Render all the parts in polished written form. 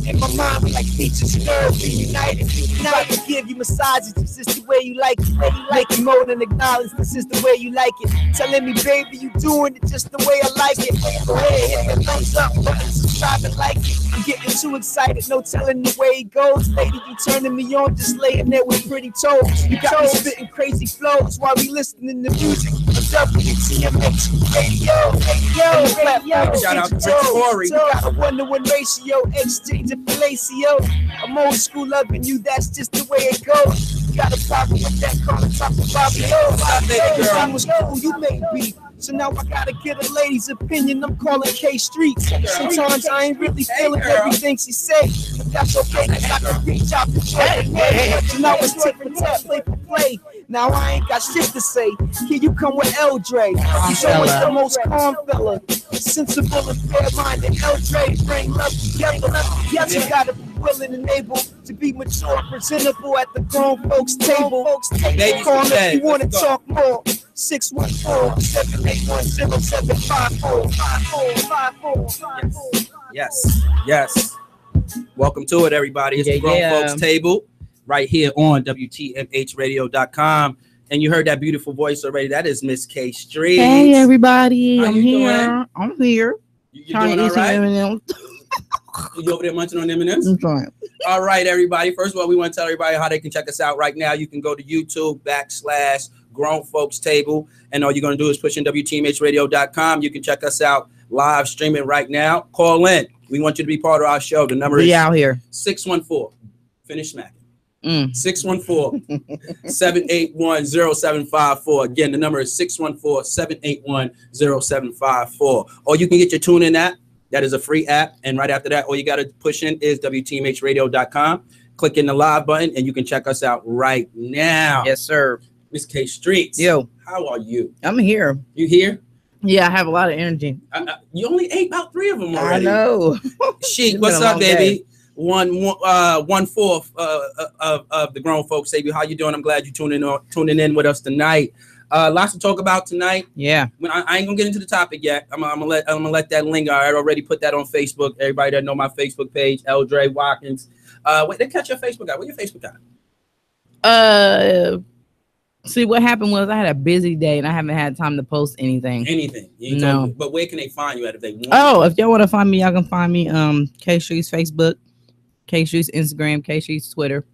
In my mind, we like features and nerves reunited. Now I can give you massages, this is the way you like it. Make it more than acknowledge, this is the way you like it. Telling me, baby, you doing it just the way I like it. Go ahead, hit the thumbs up button, subscribe and like it. I'm getting too excited, no telling the way it goes. Lady, you turning me on, just laying there with pretty toes. You got me spitting crazy flows while we listening to music. WTMH Radio. Shout out to Rich Corey. Got a 1-to-1 ratio, exchange of fellatio. I'm old school loving you, that's just the way it goes. Got a problem with that, call it top of Bobby O. I was cool, you may be. So now I gotta get a lady's opinion. I'm calling K Street. Sometimes I ain't really feeling everything she say, but that's okay, cause I can reach out to play. So now it's tip for tap, play for play. Now I ain't got shit to say. Here you come with L. Dre. He's always the most calm fella, sensible and fair-minded. L. Dre bring love together. Yes, you gotta be willing and able to be mature, presentable at the grown folks' table. Call if you wanna talk more. 614-781-0754. Yes. Welcome to it, everybody. It's the Grown Folks Table right here on WTMHradio.com. And you heard that beautiful voice already. That is Miss K Street. Hey, everybody. I'm here. Doing? I'm here. You doing all right? You over there munching on M&M's? I'm trying. All right, everybody. First of all, we want to tell everybody how they can check us out right now. You can go to YouTube /Grown Folks Table, and all you're going to do is push in WTMHradio.com. You can check us out live streaming right now. Call in. We want you to be part of our show. The number is out here 614. Finish smacking. 614-781-0754. Again, the number is 614-781-0754. Or you can get your TuneIn app. That is a free app. And right after that, all you got to push in is WTMHradio.com. Click in the live button, and you can check us out right now. Yes, sir. Miss K Streets. Yo. How are you? I'm here. You here? Yeah, I have a lot of energy. You only ate about 3 of them already. I know. Sheik, what's up, baby? 1/4 of the Grown Folks Table. How you doing? I'm glad you're tuning in with us tonight. Lots to talk about tonight. Yeah. I ain't gonna get into the topic yet. I'm gonna let that linger. I already put that on Facebook. Everybody that know my Facebook page, L. Dre Watkins. Wait, they catch your Facebook at. Where your Facebook at? See, what happened was I had a busy day and I haven't had time to post anything. No. But where can they find you at if they want? Oh, if y'all want to find me, y'all can find me K Street's Facebook, K Street's Instagram, K Street's Twitter.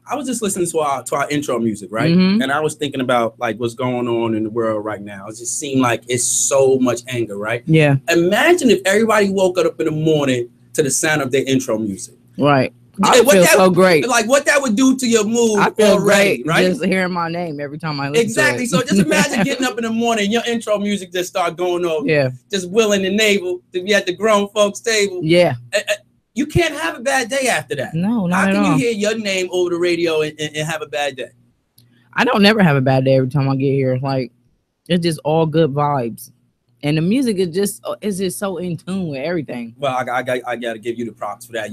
I was just listening to our intro music, right? And I was thinking about like what's going on in the world right now. It just seemed like it's so much anger, right? Yeah. Imagine if everybody woke up in the morning to the sound of their intro music. Right. I feel so great. Like what that would do to your mood. I feel already, great, right? Just hearing my name every time I listen. Exactly. To it. So just imagine getting up in the morning, your intro music just start going on. Yeah. Just willing and able to be at the Grown Folks Table. Yeah. You can't have a bad day after that. No, not How at can all. you hear your name over the radio and have a bad day? I don't never have a bad day every time I get here. Like it's just all good vibes. And the music is just so in tune with everything. Well, I got to give you the props for that.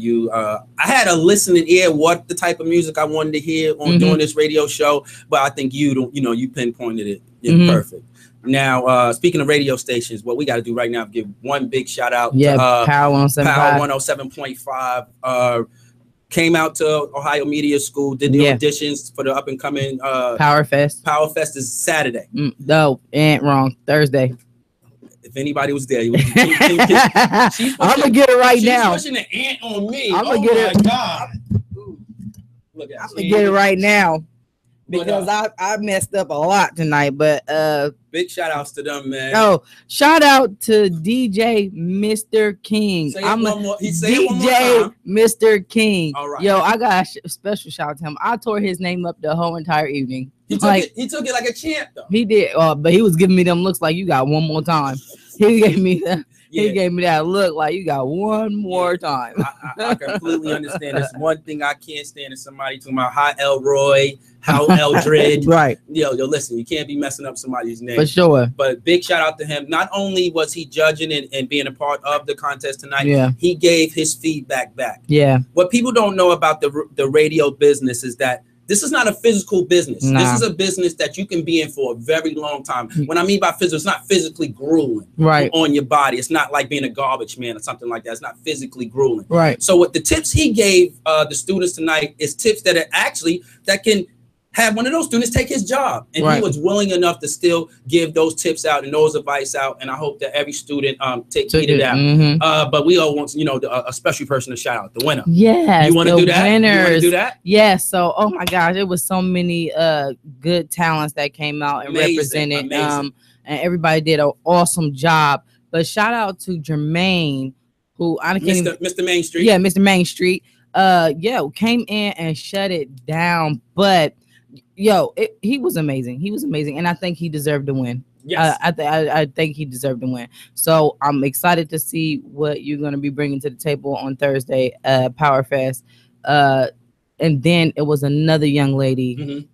I had a listening ear what the type of music I wanted to hear on doing this radio show, but I think you pinpointed it perfect. Now, speaking of radio stations, what we got to do right now is give one big shout out to Power 107.5. Came out to Ohio Media School, did the auditions for the up and coming Power Fest. Power Fest is Saturday. No, ain't wrong. Thursday. If anybody was there, I'm gonna get it right now. She's pushing the ant on me. I'm gonna get it. God. Look at I'm gonna get it right now because I messed up a lot tonight. But big shout outs to them, man. Oh, shout out to DJ Mr. King. I'm DJ Mr. King. All right. Yo, I got a special shout out to him. I tore his name up the whole entire evening. He took it like a champ, though. He did, but he was giving me them looks like you got one more time. He gave me that. He gave me that look like you got one more time. I completely understand. That's one thing I can't stand is somebody talking about how Elroy, how Eldred. Right. Yo, listen, you can't be messing up somebody's name. For sure. But big shout out to him. Not only was he judging and being a part of the contest tonight, he gave his feedback back. Yeah. What people don't know about the radio business is that this is not a physical business. Nah. This is a business that you can be in for a very long time. When I mean by physical, it's not physically grueling on your body. It's not like being a garbage man or something like that. It's not physically grueling. Right. So what the tips he gave the students tonight is tips that are actually that can have one of those students take his job, and he was willing enough to still give those tips out and those advice out. And I hope that every student take heed of that. But we all want, you know, a special person to shout out, the winner. Yes, you want to do that? Winners. You want to do that? Yes. So, oh my gosh, it was so many good talents that came out and represented. And everybody did an awesome job. But shout out to Jermaine, who I can't Mr. Main Street. Yeah, Mr. Main Street. Came in and shut it down. But he was amazing. He was amazing, and I think he deserved to win. Yes, I think he deserved to win. So I'm excited to see what you're going to be bringing to the table on Thursday, Power Fest. And then it was another young lady,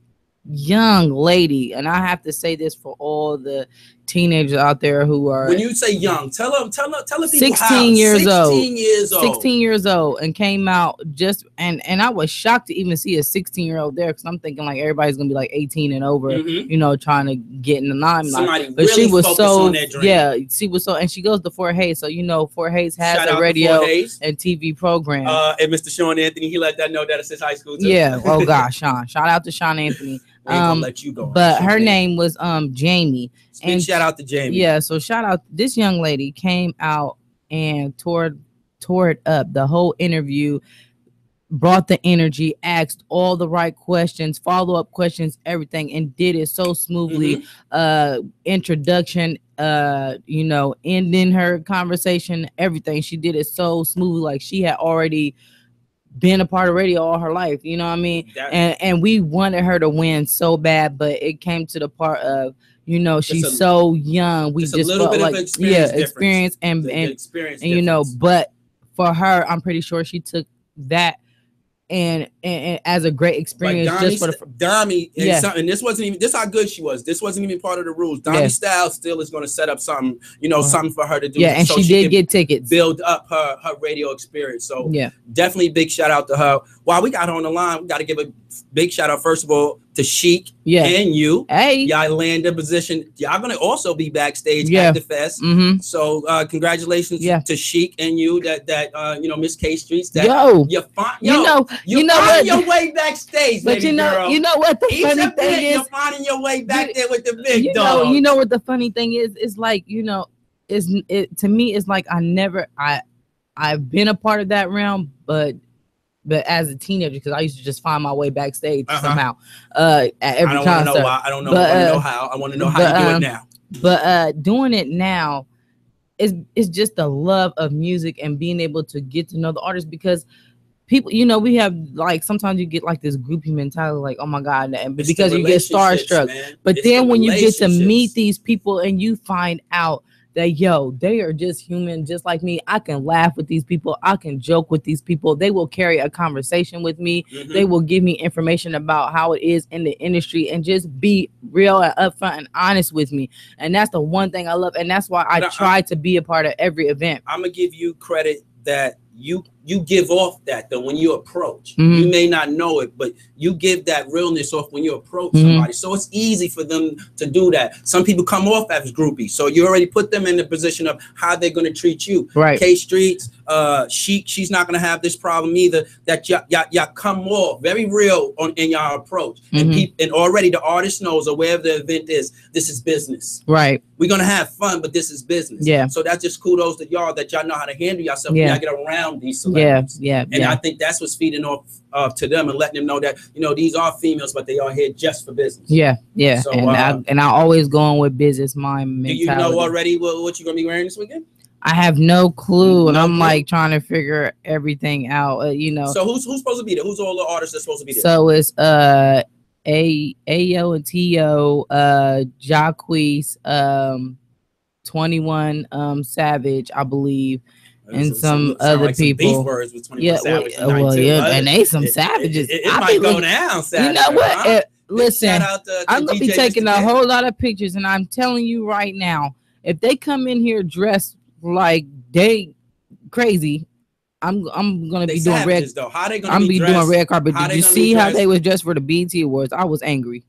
and I have to say this for all the teenagers out there who are. When you say young, tell them people 16 how. years 16 old. years old. 16 years old and came out just and I was shocked to even see a 16-year-old there, because I'm thinking like everybody's gonna be like 18 and over, you know, trying to get in the limelight. But really she was so she was so, and she goes to Fort Hayes, so you know Fort Hayes has Shout a radio and TV program. And Mr. Sean Anthony, he let that know that it's his high school too. Yeah. Oh gosh, Sean. Shout out to Sean Anthony. We ain't gonna let you go. But her name was Jamie. And shout out to Jamie. Yeah, so shout out. This young lady came out and tore it up. The whole interview, brought the energy, asked all the right questions, follow-up questions, everything, and did it so smoothly. Introduction, you know, ending her conversation, everything. She did it so smoothly, like she had already been a part of radio all her life, you know what I mean? And we wanted her to win so bad, but it came to the part of, you know, she's so young. We just felt like experience and you know, but for her, I'm pretty sure she took that and as a great experience. Like just for the Dami, and this wasn't even this how good she was. This wasn't even part of the rules. Dami Styles still is going to set up something, you know, something for her to do. Yeah, and so she did get tickets, build up her radio experience. So definitely big shout out to her. While we got her on the line, we got to give a big shout out first of all to Chic and you. Hey, y'all land in position. Y'all gonna also be backstage at the fest. So congratulations to Chic and you. That you know, Miss K Streets. That you're fine. You know what? Your way backstage, but you know, girl. You know what the funny thing is? You're finding your way back there with the big dog. You know what the funny thing is? It's like, you know, to me, it's like I've been a part of that realm, but as a teenager, because I used to just find my way backstage somehow. At every concert. I don't know why. I don't know. I want to know how. I want to know how you do it now. But doing it now is just the love of music and being able to get to know the artists, because people, you know, we have like sometimes you get like this groupie mentality, like, oh my God, because you get starstruck. Man. But then when you get to meet these people and you find out that, they are just human, just like me. I can laugh with these people. I can joke with these people. They will carry a conversation with me. They will give me information about how it is in the industry and just be real and upfront and honest with me. And that's the one thing I love. And that's why I try to be a part of every event. I'm going to give you credit that you give off that, though, when you approach. You may not know it, but you give that realness off when you approach somebody. So it's easy for them to do that. Some people come off as groupies, so you already put them in the position of how they're going to treat you. Right. K Streets, Chic, she's not going to have this problem either. That y'all come off very real in your approach, and already the artist knows, or wherever the event is, this is business. Right. We're gonna have fun, but this is business. Yeah. So that's just kudos to y'all that y'all know how to handle yourself. Yeah. Y'all get around these celebrities. Yeah. And I think that's what's feeding off to them and letting them know that, you know, these are females, but they are here just for business. Yeah. So, and I always go on with business mind mentality. Do you know already what you're gonna be wearing this weekend? I have no clue, and I'm like trying to figure everything out. You know. So who's supposed to be there? Who's all the artists that's supposed to be there? So it's Ayo and T.O., Jacquees, 21 Savage, I believe, and some other like people. Some beef words with 21 Savage and they some savages. It might go down. Saturday, you know what? huh? Listen, I'm gonna be taking a whole lot of pictures, and I'm telling you right now, if they come in here dressed like they crazy, I'm gonna They be doing red. savages, though. How they gonna I'm be doing dressed? red carpet. How Did they you gonna see be how dressed? they was dressed for the BET Awards? I was angry.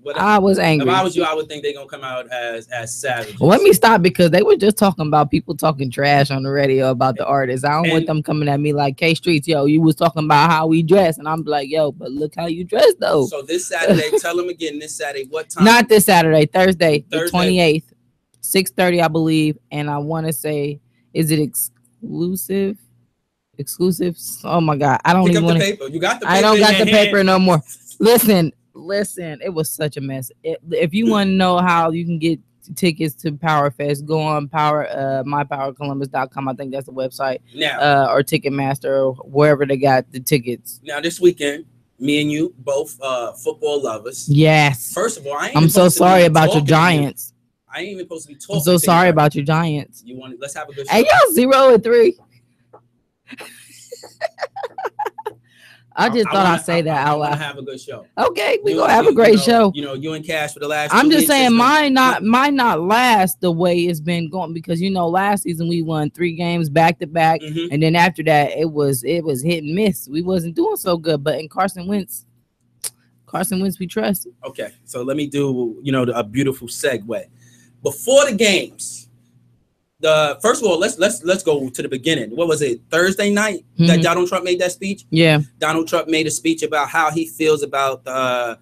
Whatever. I was angry. If I was you, I would think they're gonna come out as savages. Well, let me stop because they were just talking about people talking trash on the radio about the artists. I don't want them coming at me like K Streets, yo, you was talking about how we dress, and I'm like, yo, but look how you dress though. So this Saturday, tell them again. This Saturday, what time? Not this Saturday, Thursday, the 28th, 6:30, I believe, and I want to say, is it exclusive? Exclusive? Oh my God, I don't Pick even up the want paper. You got the paper. I don't got the hand. paper no more. Listen, it was such a mess. If you want to know how you can get tickets to PowerFest, go on mypowercolumbus.com. I think that's the website. Now, or Ticketmaster, or wherever they got the tickets. Now this weekend, me and you both football lovers. Yes. First of all, I'm so sorry about your Giants. I ain't even supposed to be talking. I'm so sorry about your Giants. You want? Let's have a good show. Hey, y'all 0-3. I just thought I'd say that out loud. I want to have a good show. Okay, we gonna have a great show. You know, you and Cash for the last. I'm just saying, might not last the way it's been going because last season we won 3 games back to back, and then after that it was hit and miss. We wasn't doing so good, but in Carson Wentz, we trust. Okay, so let me do a beautiful segue before the games. First of all, let's go to the beginning. What was it? Thursday night that Donald Trump made that speech? Yeah. Donald Trump made a speech about how he feels about the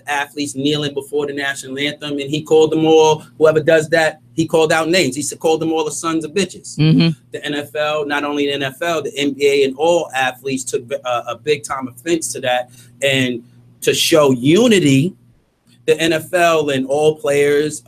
athletes kneeling before the national anthem, and he called them all. Whoever does that, he called out names. He called them all the sons of bitches. The NFL, not only the NFL, the NBA, and all athletes took a big time offense to that, and to show unity. The NFL and all players,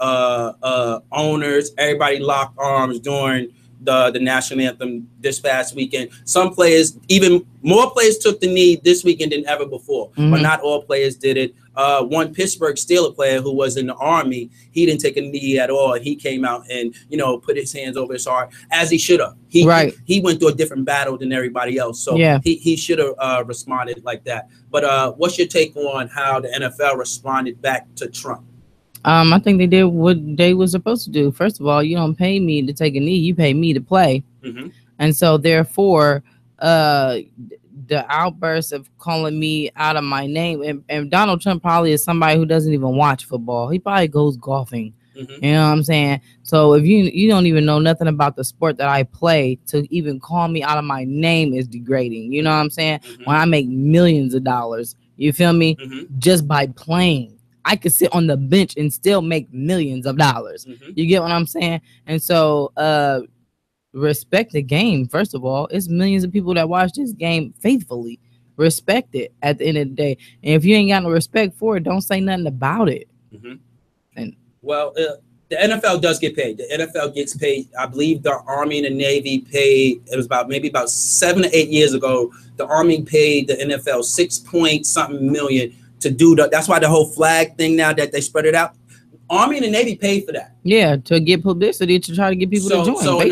owners, everybody locked arms during the national anthem this past weekend. Some players, even more players, took the knee this weekend than ever before, but not all players did it. One Pittsburgh Steelers player who was in the Army, he didn't take a knee at all. He came out and put his hands over his heart as he should have. He went through a different battle than everybody else, so he should have responded like that. But what's your take on how the NFL responded back to Trump? I think they did what they were supposed to do. First of all, you don't pay me to take a knee; you pay me to play, and so therefore, the outburst of calling me out of my name, and Donald Trump probably is somebody who doesn't even watch football. He probably goes golfing. You know what I'm saying? So if you don't even know nothing about the sport that I play, to even call me out of my name is degrading. You know what I'm saying? When I make millions of dollars, you feel me? Just by playing. I could sit on the bench and still make millions of dollars. You get what I'm saying? And so respect the game. First of all, it's millions of people that watch this game faithfully. Respect it at the end of the day. And if you ain't got no respect for it, don't say nothing about it. And the NFL does get paid. The NFL gets paid. I believe the Army and the Navy paid. It was about 7 to 8 years ago. The Army paid the NFL 6 point something million to do that's why the whole flag thing now that they spread it out. Army and the Navy paid for that. Yeah, to get publicity, to try to get people to join. So in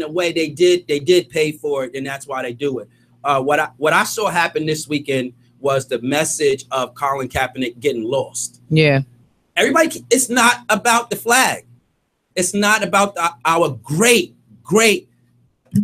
a way, they did pay for it, and that's why they do it. What I saw happen this weekend was the message of Colin Kaepernick getting lost. Yeah, everybody. It's not about the flag. It's not about our great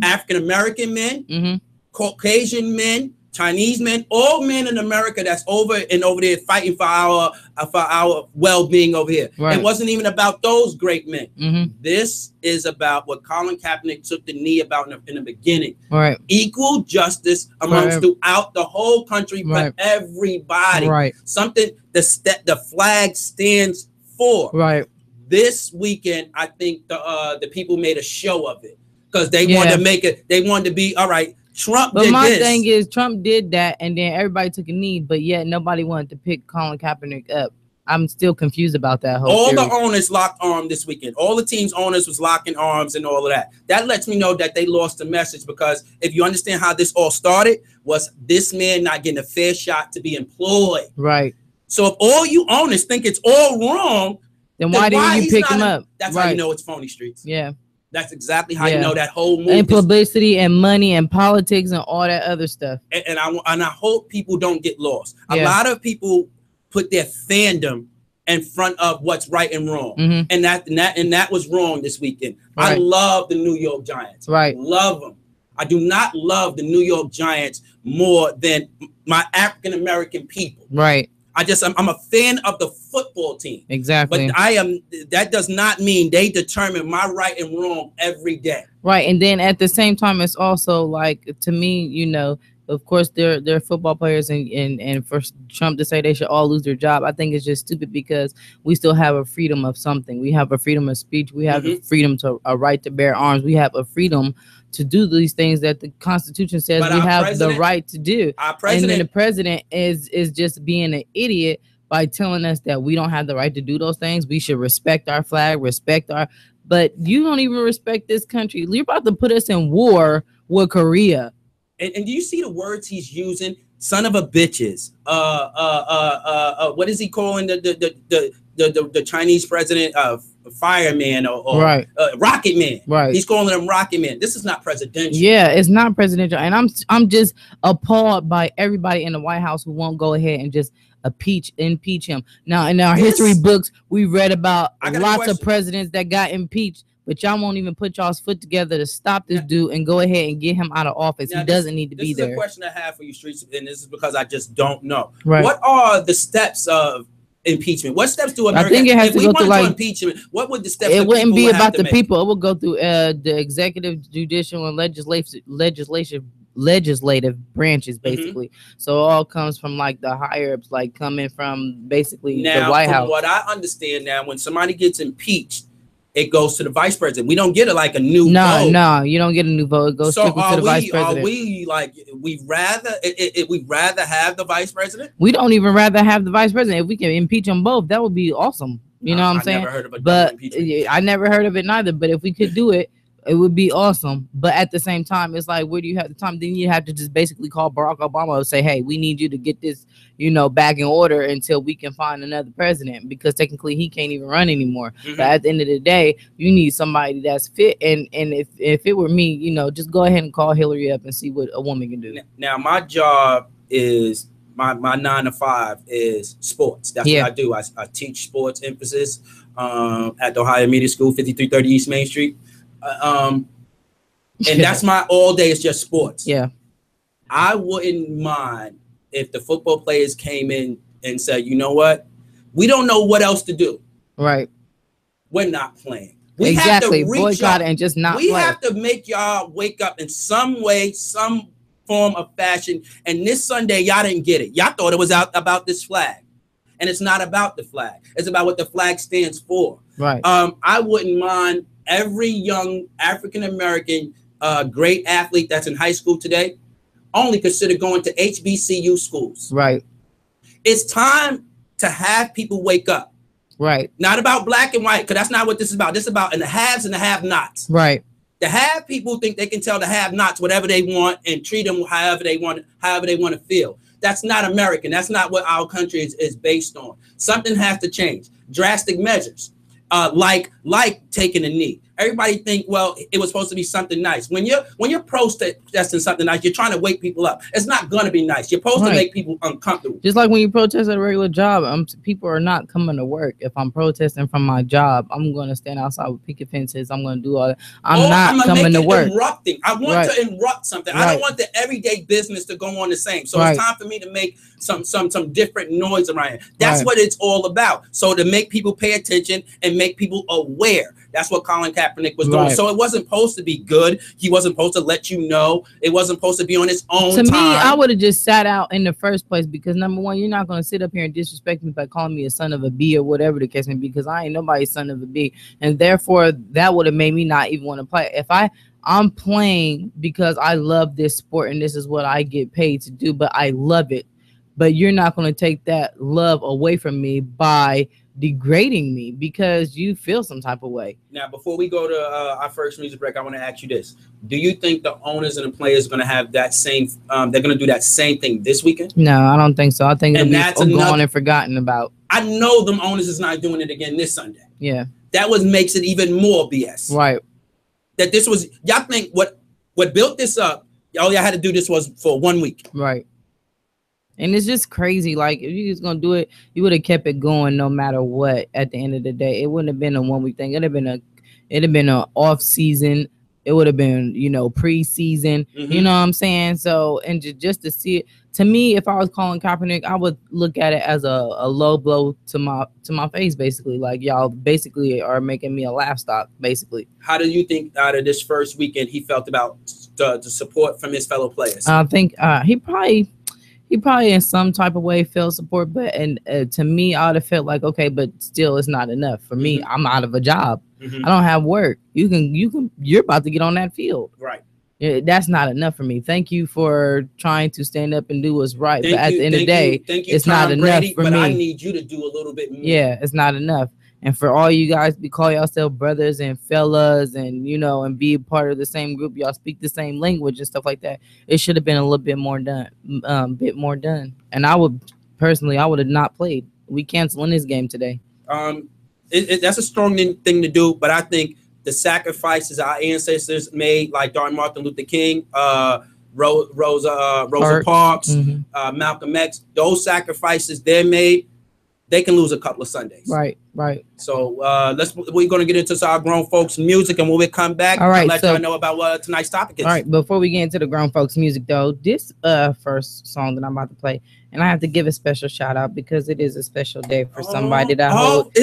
African American men, Caucasian men, Chinese men, all men in America that's over there fighting for our well-being over here. It wasn't even about those great men. This is about what Colin Kaepernick took the knee about in the beginning. Equal justice amongst throughout the whole country for everybody. Something the flag stands for. This weekend, I think the people made a show of it because they wanted to make it. They wanted to be all right. Trump but did my this. thing is Trump did that and then everybody took a knee, but yet nobody wanted to pick Colin Kaepernick up. I'm still confused about that whole all theory. The owners locked arms this weekend. All the team's owners was locking arms and all of that. That lets me know that they lost the message, because if you understand how this all started, was this man not getting a fair shot to be employed. So if all you owners think it's all wrong, then why didn't you pick him up? That's how you know it's phony streets. That's exactly how you know that whole movement. And publicity and money and politics and all that other stuff. And I hope people don't get lost. A lot of people put their fandom in front of what's right and wrong. And that was wrong this weekend. I love the New York Giants. Love them. I do not love the New York Giants more than my African American people. Right. I'm a fan of the football team. Exactly. But that does not mean they determine my right and wrong every day. Right. And then at the same time, it's also like, to me, you know, of course, they're football players, and for Trump to say they should all lose their job, I think it's just stupid, because we still have a freedom of something. We have a freedom of speech. We have a freedom to a right to bear arms. We have a freedom to do these things that the Constitution says we have the right to do. And then the president is just being an idiot by telling us that we don't have the right to do those things. We should respect our flag, but you don't even respect this country. You're about to put us in war with Korea. And do you see the words he's using? Son of a bitches. What is he calling the Chinese president? Fireman or right. Rocket Man. Right. He's calling him Rocket Man. This is not presidential. Yeah, it's not presidential. And I'm just appalled by everybody in the White House who won't go ahead and just impeach him. Now, in our history books, we read about lots of presidents that got impeached, but y'all won't even put y'all's foot together to stop this dude and go ahead and get him out of office. He doesn't need to be there. This is a question I have for you, Streets, and this is because I just don't know. Right. What are the steps of impeachment? What steps do America? I think it has to go through like impeachment. What would the steps? It wouldn't be about the people. It would go through the executive, judicial, and legislative branches, basically. So it all comes from like the higher ups, like coming from basically the White House. What I understand now, when somebody gets impeached, it goes to the vice president. We don't get a new vote. No, you don't get a new vote. It goes strictly to the vice president. Are we like we'd rather have the vice president? We don't even rather have the vice president. If we can impeach them both, that would be awesome. You know what I'm saying? Never heard of a but impeachment. I never heard of it neither. But if we could do it, it would be awesome. But at the same time, it's like, where do you have the time? Then you have to just basically call Barack Obama and say, hey, we need you to get this, back in order until we can find another president, because technically he can't even run anymore. But at the end of the day, you need somebody that's fit. And if it were me, just go ahead and call Hillary up and see what a woman can do. Now, my job is my 9 to 5 is sports. That's what I do. I teach sports emphasis at the Ohio Media School, 5330 East Main Street. And that's my all day is just sports. Yeah. I wouldn't mind if the football players came in and said, you know what? We don't know what else to do. Right. We're not playing. We exactly. Have to boycott and just not play. We have to make y'all wake up in some way, some form of fashion. And this Sunday, y'all didn't get it. Y'all thought it was about this flag. And it's not about the flag. It's about what the flag stands for. Right. I wouldn't mind every young African-American great athlete that's in high school today only consider going to HBCU schools. Right. It's time to have people wake up. Right. Not about black and white, because that's not what this is about. This is about the haves and the have-nots. Right. The have people think they can tell the have-nots whatever they want and treat them however they want to feel. That's not American. That's not what our country is based on. Something has to change. Drastic measures. Like taking a knee. Everybody think, well, it was supposed to be something nice. When you're protesting something nice, you're trying to wake people up. It's not gonna be nice. You're supposed to make people uncomfortable. Just like when you protest at a regular job, people are not coming to work. If I'm protesting from my job, I'm gonna stand outside with picket fences. I'm gonna do all that. I'm not coming to work. Interrupting. I want to interrupt something. I don't want the everyday business to go on the same. So it's time for me to make some different noise around here. That's what it's all about. So to make people pay attention and make people aware. That's what Colin Kaepernick was doing. So it wasn't supposed to be good. He wasn't supposed to let you know. It wasn't supposed to be on his own time. To me, I would have just sat out in the first place, because number one, you're not going to sit up here and disrespect me by calling me a son of a B or whatever the case may be, because I ain't nobody's son of a B. And therefore, that would have made me not even want to play. If I'm playing because I love this sport and this is what I get paid to do, but I love it. But you're not going to take that love away from me by degrading me because you feel some type of way. Now, before we go to our first music break, I want to ask you this. Do you think the owners and the players are going to have that same, they're going to do that same thing this weekend? No, I don't think so. I think it'll be gone and forgotten about. I know them owners is not doing it again this Sunday. Yeah. That makes it even more BS. Right. That this was, y'all think what built this up, all y'all had to do this was for 1 week. Right. And it's just crazy. Like, if you was gonna do it, you would have kept it going no matter what. At the end of the day, it wouldn't have been a 1 week thing. It'd have been an off season. it would have been, you know, preseason. You know what I'm saying? So, and just to see it, to me, if I was Colin Kaepernick, I would look at it as a low blow to my face, basically. Like, y'all basically are making me a laugh stock, basically. How do you think out of this first weekend he felt about the support from his fellow players? I think he probably in some type of way felt support, but to me, I would have felt like, okay, but still, it's not enough for me. I'm out of a job. I don't have work. You're about to get on that field. Right. That's not enough for me. Thank you for trying to stand up and do what's right. But at the end of the day, it's not enough for me. But I need you to do a little bit more. Yeah, it's not enough. And for all you guys, call yourself brothers and fellas, and you know, and be a part of the same group. Y'all speak the same language and stuff like that. It should have been a little bit more done. And I would have not played. We canceling this game today. That's a strong thing to do, but I think the sacrifices our ancestors made, like Martin Luther King, Rosa Parks, Malcolm X, those sacrifices they made, they can lose a couple of Sundays. Right. So we're gonna get into our grown folks music, and when we come back, all right, I'll let y'all know about what tonight's topic is. All right, before we get into the grown folks music though, this first song that I'm about to play, and I have to give a special shout out because it is a special day for somebody that I hold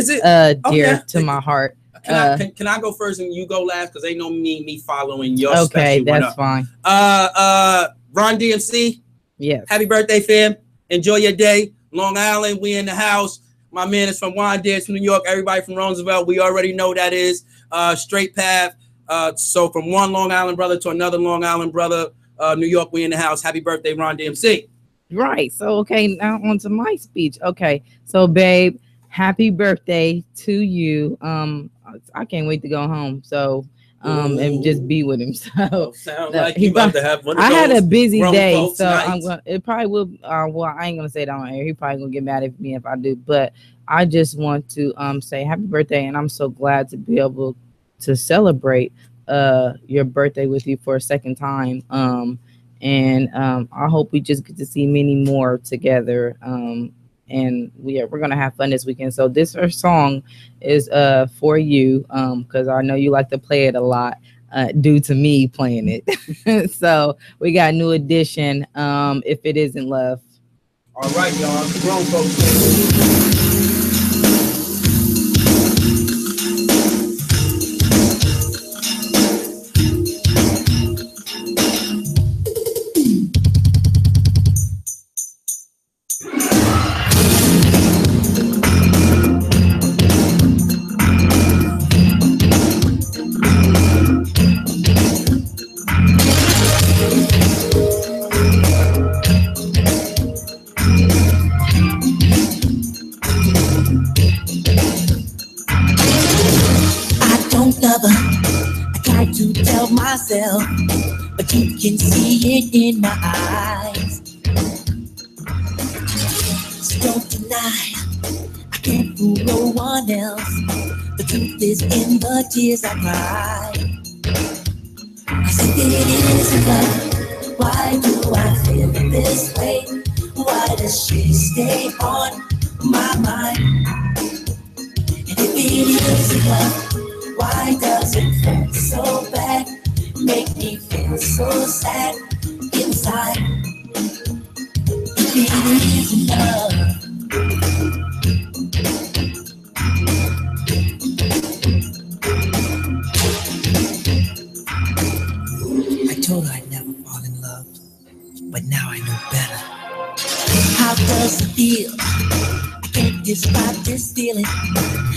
dear to my heart. Can I go first and you go last? Because they know me following your okay, that's fine. Ron DMC. Yes. Happy birthday, fam. Enjoy your day. Long Island, we in the house. My man is from Wyandanch, New York. Everybody from Roosevelt, we already know that is straight path. So from one Long Island brother to another Long Island brother, New York, we in the house. Happy birthday, Ron DMC. Right. So, okay, now on to my speech. Okay. So, babe, happy birthday to you. I can't wait to go home. So, and just be with him. So, sound like he about to have one of I those had a busy day, so nights. it probably will. Well, I ain't gonna say that on air. He probably gonna get mad at me if I do. But I just want to say happy birthday, and I'm so glad to be able to celebrate your birthday with you for a second time. And I hope we just get to see many more together. And we're gonna have fun this weekend. So this first song is for you, because I know you like to play it a lot, due to me playing it. So we got New Edition, If It Isn't Love. All right, y'all. Grown folks. But you can see it in my eyes. So don't deny, I can't fool no one else. The truth is in the tears I cry. I said it isn't love. Why do I feel this way? Why does she stay on my mind? And if it isn't love, why does it hurt so bad? Make me feel so sad inside. If it isn't love, I told her I'd never fall in love, but now I know better. How does it feel? I can't describe this feeling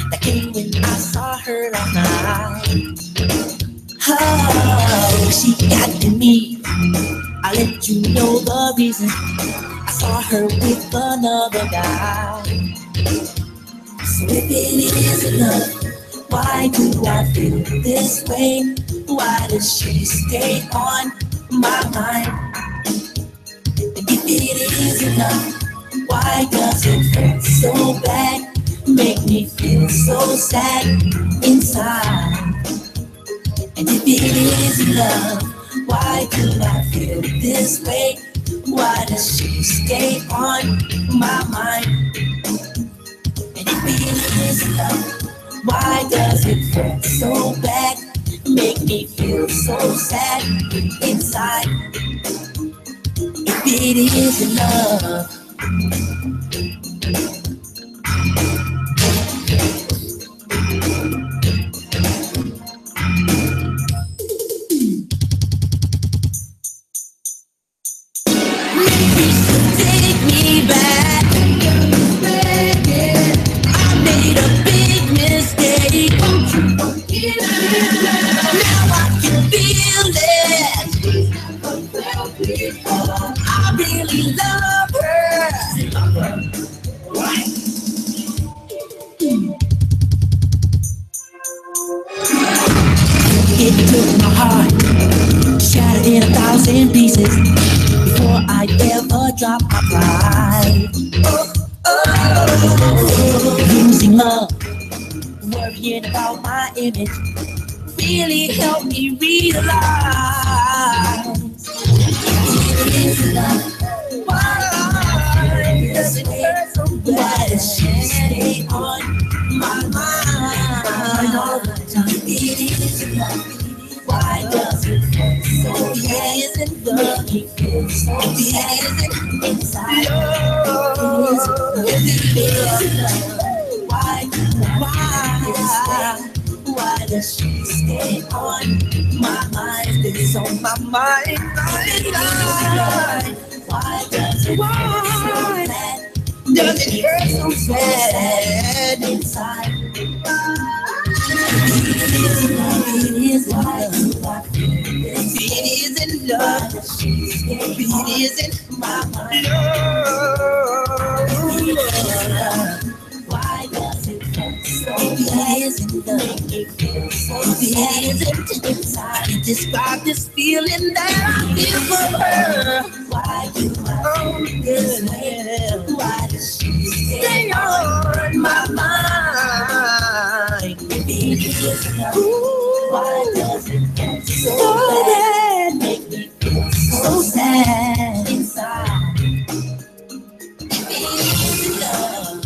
that came when I saw her last night. Oh, she got to me. I'll let you know the reason. I saw her with another guy. So if it isn't love, why do I feel this way? Why does she stay on my mind? And if it isn't love, why does it hurt so bad? Make me feel so sad inside. And if it isn't love, why do I feel this way? Why does she stay on my mind? And if it isn't love, why does it hurt so bad? make me feel so sad inside. If it isn't love, take me back. I made a big mistake. Now I can feel it. I really love her. It took my heart, shattered in 1,000 pieces before I ever drop my pride. Losing love, worrying about my image, really helped me realize it is love. Why does it hurt so bad? Why does she stay on my mind all the time? It is love. Why does it hurt so bad? It isn't love. It isn't inside. It is love. Why does she stay on my mind? It's on my mind. Why does it hurt so bad? Does it hurt so bad inside? It isn't love. It isn't love. It isn't my mind. Why does it hurt so bad? It isn't love. It isn't inside. Describe this feeling that I feel for her. Why do I feel it? Why does she stay on my mind? It is love. Why does it hurt so bad? Make me feel so sad inside. It is love.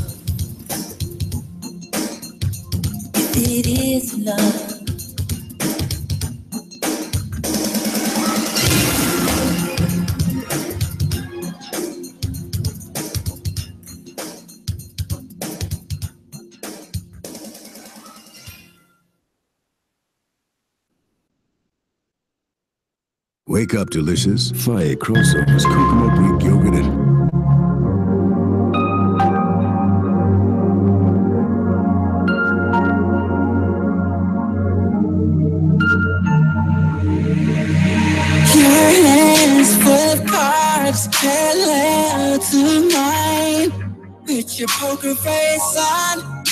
It is love. Wake up, delicious. Fire crossovers, coconut Greek yogurt and Your hands full of cards, parallel to mine. With your poker face on,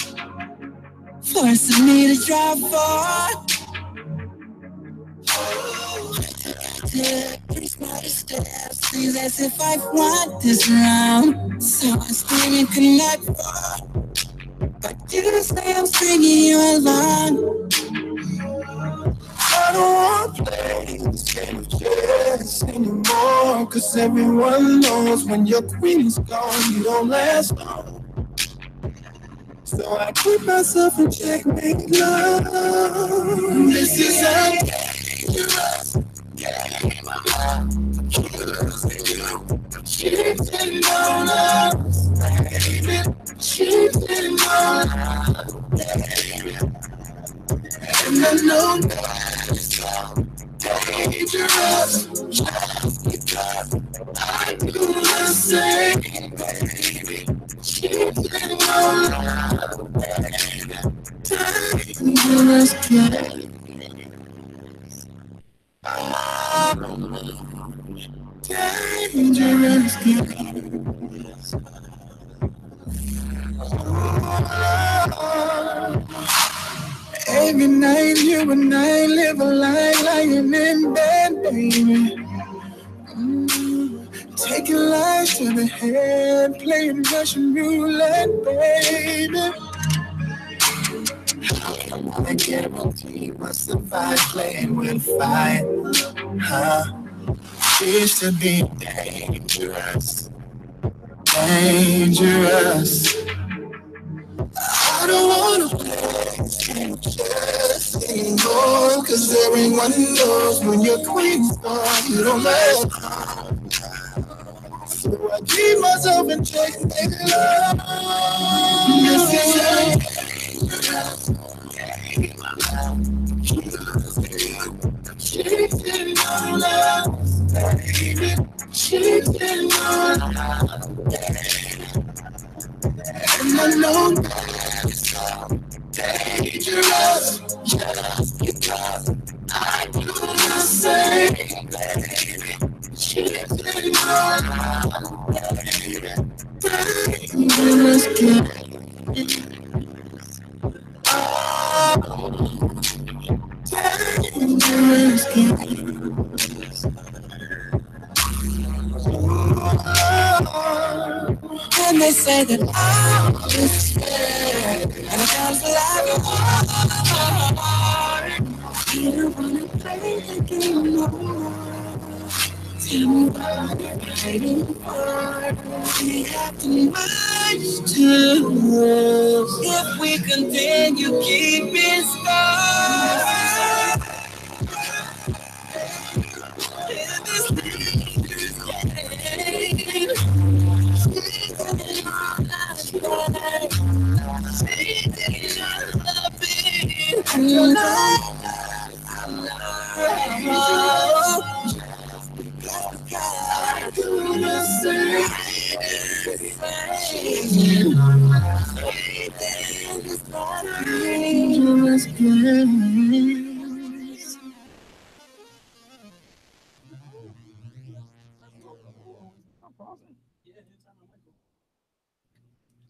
forcing me to drop four. It's not a step, seems as if I want this round. So I'm screaming connect four, but you say I'm stringing you along. I don't want to play this game of chess anymore, cause everyone knows when your queen is gone, you don't last long. So I keep myself in checkmate love. This is a dangerous game. Cheating on us, baby. Cheating on us, baby. And I know that it's so dangerous. Just because I do the same, baby. Cheating on us, baby. Dangerous game. Dangerous game. Every night you and I live a life lying in bed, baby. Taking lives to the head, playing Russian roulette, baby. I guarantee we'll survive playing with fire, huh? Used to be dangerous, dangerous. I don't wanna play just anymore, cause everyone knows when your queen's gone, you don't love. So I keep myself in check, baby, love. This is cheating on love, baby. Cheating on love, and I know it's so dangerous, just because I do the same, baby. Cheating on love, baby. Dangerous game. Dangerous game. And they say that I'm despair, and I can't lie. You don't wanna play the game no more. Tell me what you're fighting for. We have too much to lose if we continue keeping score.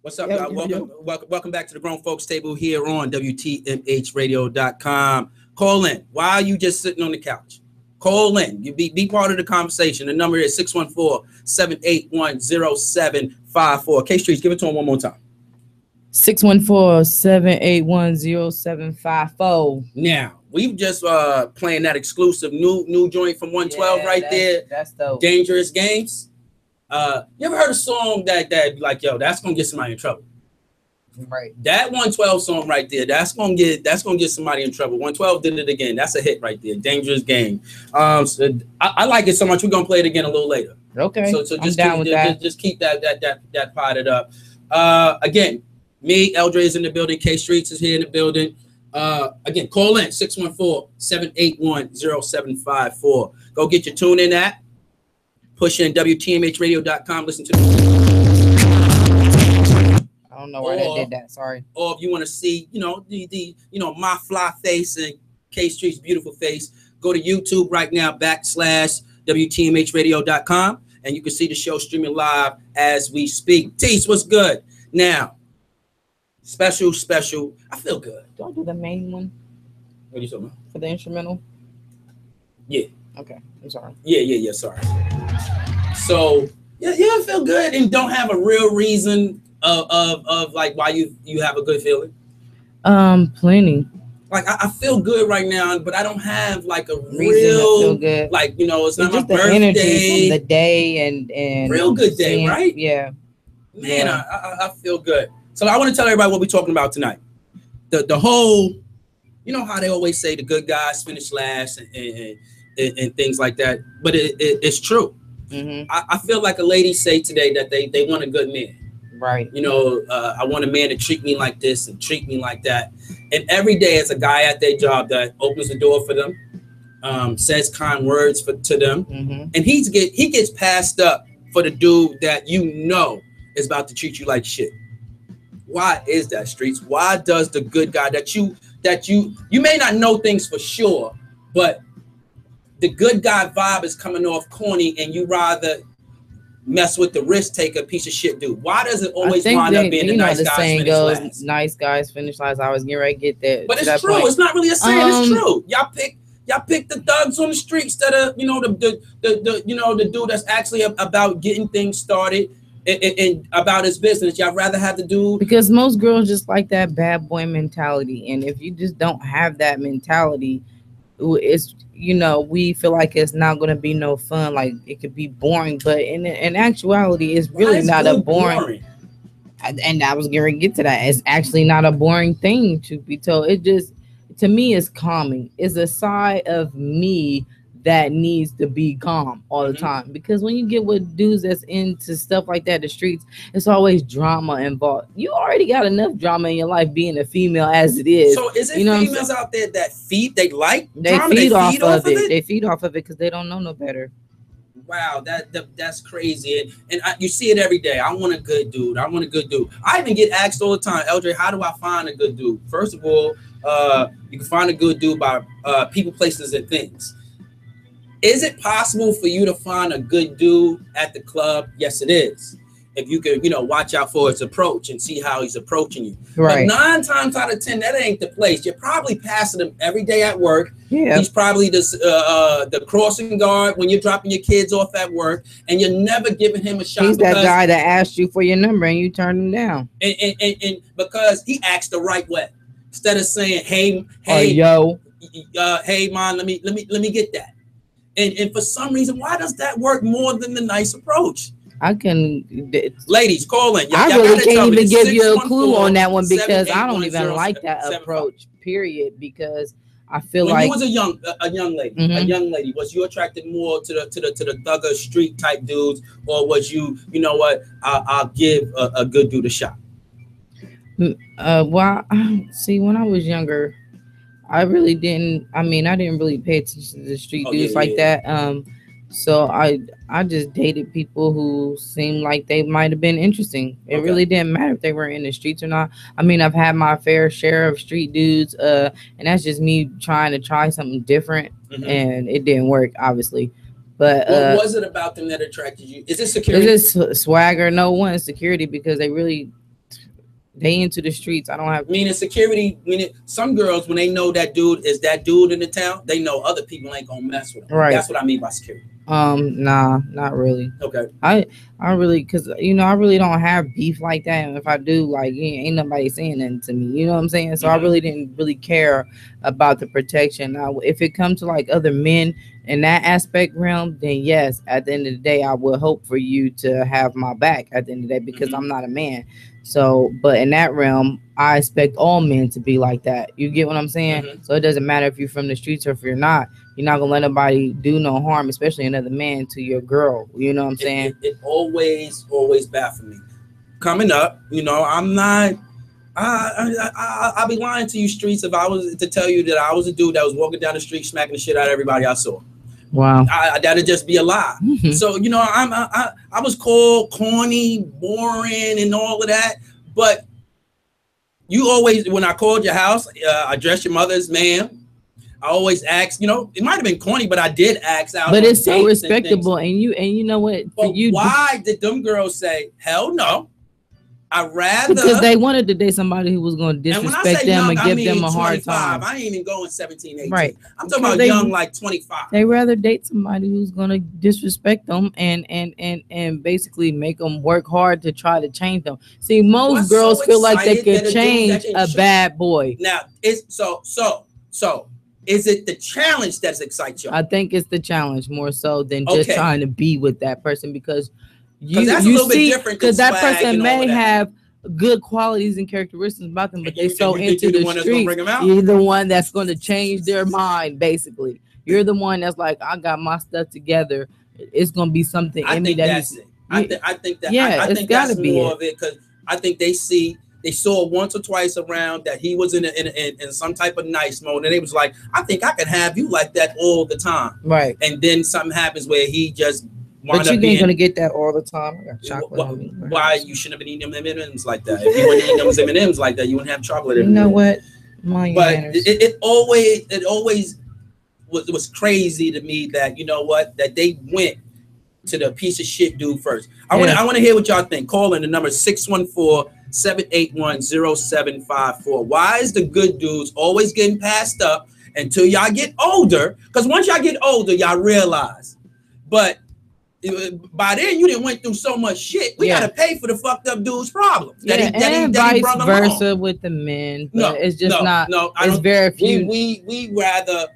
What's up, y'all? Welcome back to the Grown Folks Table here on WTMHradio.com. Call in. Why are you just sitting on the couch? Call in. You be part of the conversation. The number is 614-781-0754. K-Streets, give it to him one more time. 614-781-0754. Now, we've just playing that exclusive new joint from 112 there. That's dope. Dangerous Games. You ever heard a song that be like, yo, that's gonna get somebody in trouble? Right. That 112 song right there, that's gonna get somebody in trouble. 112 did it again. That's a hit right there. Dangerous Game. So I like it so much. We're gonna play it again a little later. Okay. So just down with that. Just keep that potted up. Again, me, Eldre is in the building. K Streets is here in the building. Again, call in 614-781-0754. Go get your tune in app. Push in WTMHradio.com. Listen to I don't know why they did that. Sorry. Or if you want to see, the my fly face and K Street's beautiful face, go to YouTube right now, /WTMHradio.com, and you can see the show streaming live as we speak. Tease, what's good? Now, special. I feel good. Do I do the main one? What are you talking about? For the instrumental? Yeah. Okay. I'm sorry. Yeah. Sorry. So yeah, I feel good and don't have a real reason of like why you have a good feeling. Plenty. Like I feel good right now, but I don't have like a reason real to feel good. Like it's not my just the birthday. Energy from the day and real good day, right? Yeah. Man, yeah. I feel good. So I want to tell everybody what we're talking about tonight. The whole, how they always say the good guys finish last and things like that, but it's true. Mm-hmm. I feel like a lady say today that they want a good man. Right. I want a man to treat me like this and treat me like that. And every day it's a guy at their job that opens the door for them, says kind words to them. Mm-hmm. And he gets passed up for the dude that is about to treat you like shit. Why is that, Streets? Why does the good guy that you may not know things for sure, but the good guy vibe is coming off corny and you rather mess with the risk taker piece of shit dude? Why does it always wind up being the nice guys finish last? Nice guys finish last. I was getting ready to get that. But it's true. Point. It's not really a saying. It's true. Y'all pick the thugs on the street instead of the dude that's actually about getting things started and about his business. Y'all rather have the dude because most girls just like that bad boy mentality, and if you just don't have that mentality, it's we feel like it's not going to be no fun. Like it could be boring, but in actuality, it's really not a boring. And I was going to get to that. It's actually not a boring thing to be told. To to me is calming. It's a side of me that needs to be calm all the time, because when you get with dudes that's into stuff like that, the streets, it's always drama involved. You already got enough drama in your life being a female as it is. So is it females out there that feed, they like they drama? feed off of it. They feed off of it because they don't know no better. Wow, that's crazy, and you see it every day. I want a good dude. I want a good dude. I even get asked all the time, LJ, how do I find a good dude? First of all, you can find a good dude by people, places, and things. Is it possible for you to find a good dude at the club? Yes, it is. If you can, watch out for his approach and see how he's approaching you. Right. But 9 times out of 10, that ain't the place. You're probably passing him every day at work. Yeah. He's probably the crossing guard when you're dropping your kids off at work, and you're never giving him a shot. He's that guy that asked you for your number and you turned him down. And because he acts the right way, instead of saying, "Hey, yo, hey, man, let me get that." And for some reason, why does that work more than the nice approach? Ladies, call in. I really can't even give you a clue on that one, because I don't even like that approach, period, because I feel when like you was a young lady, was you attracted more to the thugger street type dudes, or was you know what, I'll give a good dude a shot? Well, see, when I was younger, I really didn't. I didn't really pay attention to the street dudes like that. So I just dated people who seemed like they might have been interesting. It really didn't matter if they were in the streets or not. I've had my fair share of street dudes, and that's just me trying to try something different, and it didn't work, obviously. But what was it about them that attracted you? Is it security? Is it swagger? No, one security, because they into the streets. I don't have meaning security. Meaning some girls, when they know that dude is that dude in the town, they know other people ain't gonna mess with them. Right. That's what I mean by security. Nah, not really. Okay. I really, because I really don't have beef like that. And if I do, like, ain't nobody saying nothing to me. You know what I'm saying? So I really didn't really care about the protection. Now, if it comes to like other men in that aspect realm, then yes, at the end of the day, I would hope for you to have my back at the end of the day, because I'm not a man. So, but in that realm, I expect all men to be like that. You get what I'm saying? So it doesn't matter if you're from the streets or if you're not. You're not gonna let nobody do no harm, especially another man, to your girl. You know what I'm saying? It always baffled me. Coming up, I'm not. I'll be lying to you, streets, if I was to tell you that I was a dude that was walking down the street smacking the shit out of everybody I saw. Wow. That'd just be a lie. So, I was called corny, boring, and all of that. But you always, when I called your house, I addressed your mother as ma'am. I always asked, it might have been corny, but I did ask out. But it's so respectable. And you know what? But why did them girls say, hell no? I'd rather, because they wanted to date somebody who was going to disrespect them and give them a hard time. I ain't even going 17, 18. Right. I'm talking about young, like 25. They rather date somebody who's going to disrespect them and basically make them work hard to try to change them. See, most girls feel like they could change a bad boy. Now, so is it the challenge that excites you? I think it's the challenge more so than just trying to be with that person, because that's a little bit different, because that person may have good qualities and characteristics about them, but they're so into the streets. You're the one that's going to change their mind. Basically, you're the one that's like, I got my stuff together. It's going to be something in me that's it. I think that's more of it, because I think they saw once or twice around that he was in some type of nice mode, and they was like, I think I could have you like that all the time. Right. And then something happens where he just. But you ain't gonna get that all the time. I got chocolate on me. Why you shouldn't have been eating them M&Ms like that? If you weren't eating those M&Ms like that, you wouldn't have chocolate. You know what? But it always was crazy to me that that they went to the piece of shit dude first. I want to hear what y'all think. Call in the number 614-781-0754. Why is the good dudes always getting passed up until y'all get older? Because once y'all get older, y'all realize. But by then you didn't went through so much shit. We gotta pay for the fucked up dude's problems. And vice versa with the men. No, it's just not. It's very few. We rather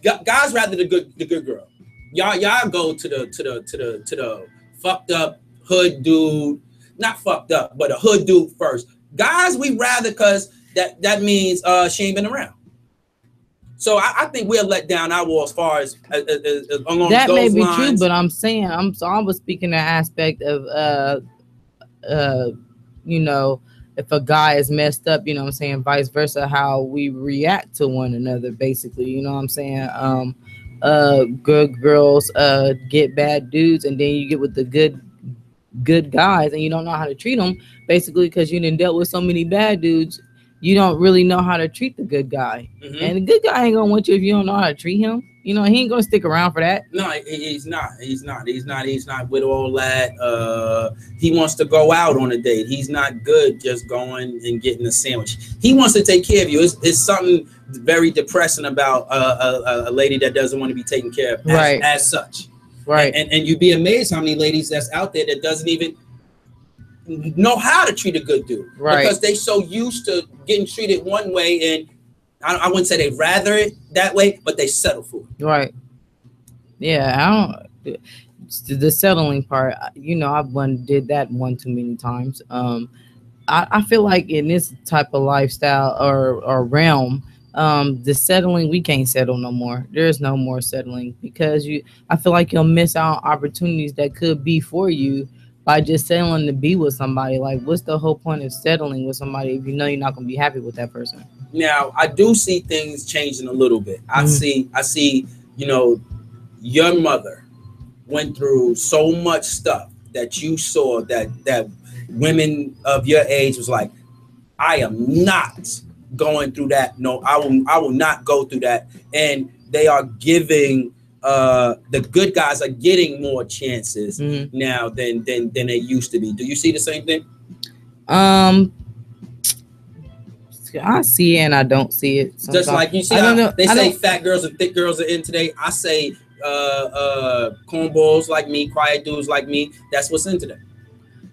guys rather the good girl. Y'all go to the fucked up hood dude. Not fucked up, but a hood dude first. Guys, we rather, because that means she ain't been around. So I think we're let down our wall as far as along that those may be lines. true, but I'm saying I was speaking the aspect of you know, if a guy is messed up, you know what I'm saying, vice versa, how we react to one another, basically, you know what I'm saying. Good girls get bad dudes, and then you get with the good guys, and you don't know how to treat them, basically, because you didn't dealt with so many bad dudes. You don't really know how to treat the good guy. And the good guy ain't gonna want you if you don't know how to treat him. You know, he ain't gonna stick around for that. No, he's not with all that. He wants to go out on a date. He's not good just going and getting a sandwich. He wants to take care of you. It's something very depressing about a lady that doesn't want to be taken care of as such. Right. And you'd be amazed how many ladies that's out there that doesn't even know how to treat a good dude. Right. Because they so used to getting treated one way, and I wouldn't say they'd rather it that way, but they settle for it. Right. Yeah, the settling part, you know, I've did that one too many times. I feel like in this type of lifestyle or realm, the settling, we can't settle no more. There's no more settling, because I feel like you'll miss out on opportunities that could be for you by just settling to be with somebody. Like, what's the whole point of settling with somebody if you know you're not going to be happy with that person? Now, I do see things changing a little bit. I see, you know, your mother went through so much stuff that you saw that women of your age was like, I am not going through that. No, I will not go through that. And they are giving the good guys are getting more chances now than they used to be. Do you see the same thing? I see it and I don't see it sometimes. Just like you see how they say fat girls and thick girls are in today. I say cornballs like me, quiet dudes like me. That's what's in today.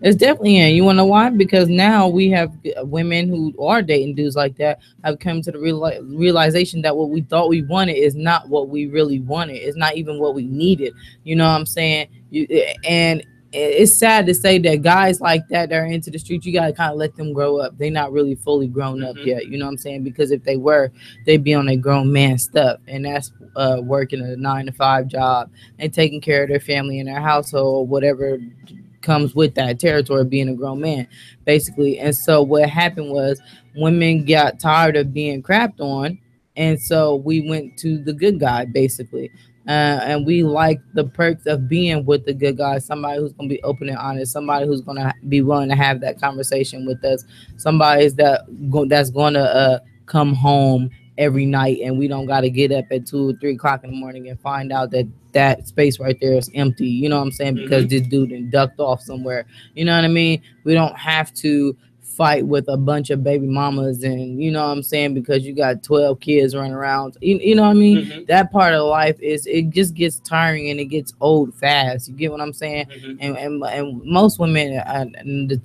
It's definitely in. You want to know why? Because now we have women who are dating dudes like that have come to the realization that what we thought we wanted is not what we really wanted. It's not even what we needed. You know what I'm saying? And it's sad to say that guys like that are into the streets, you got to kind of let them grow up. They're not really fully grown up yet. You know what I'm saying? Because if they were, they'd be on their grown man stuff. And that's working a 9-to-5 job and taking care of their family and their household, whatever comes with that territory, being a grown man, basically. And so what happened was women got tired of being crapped on, and so we went to the good guy, basically. And we like the perks of being with the good guy, somebody who's going to be open and honest, somebody who's going to be willing to have that conversation with us, somebody that's going to come home every night, and we don't got to get up at 2 or 3 o'clock in the morning and find out that space right there is empty. You know what I'm saying? Because this dude done ducked off somewhere. You know what I mean? We don't have to fight with a bunch of baby mamas, and you know what I'm saying, because you got 12 kids running around. You know what I mean? That part of life it just gets tiring and it gets old fast. You get what I'm saying? And most women,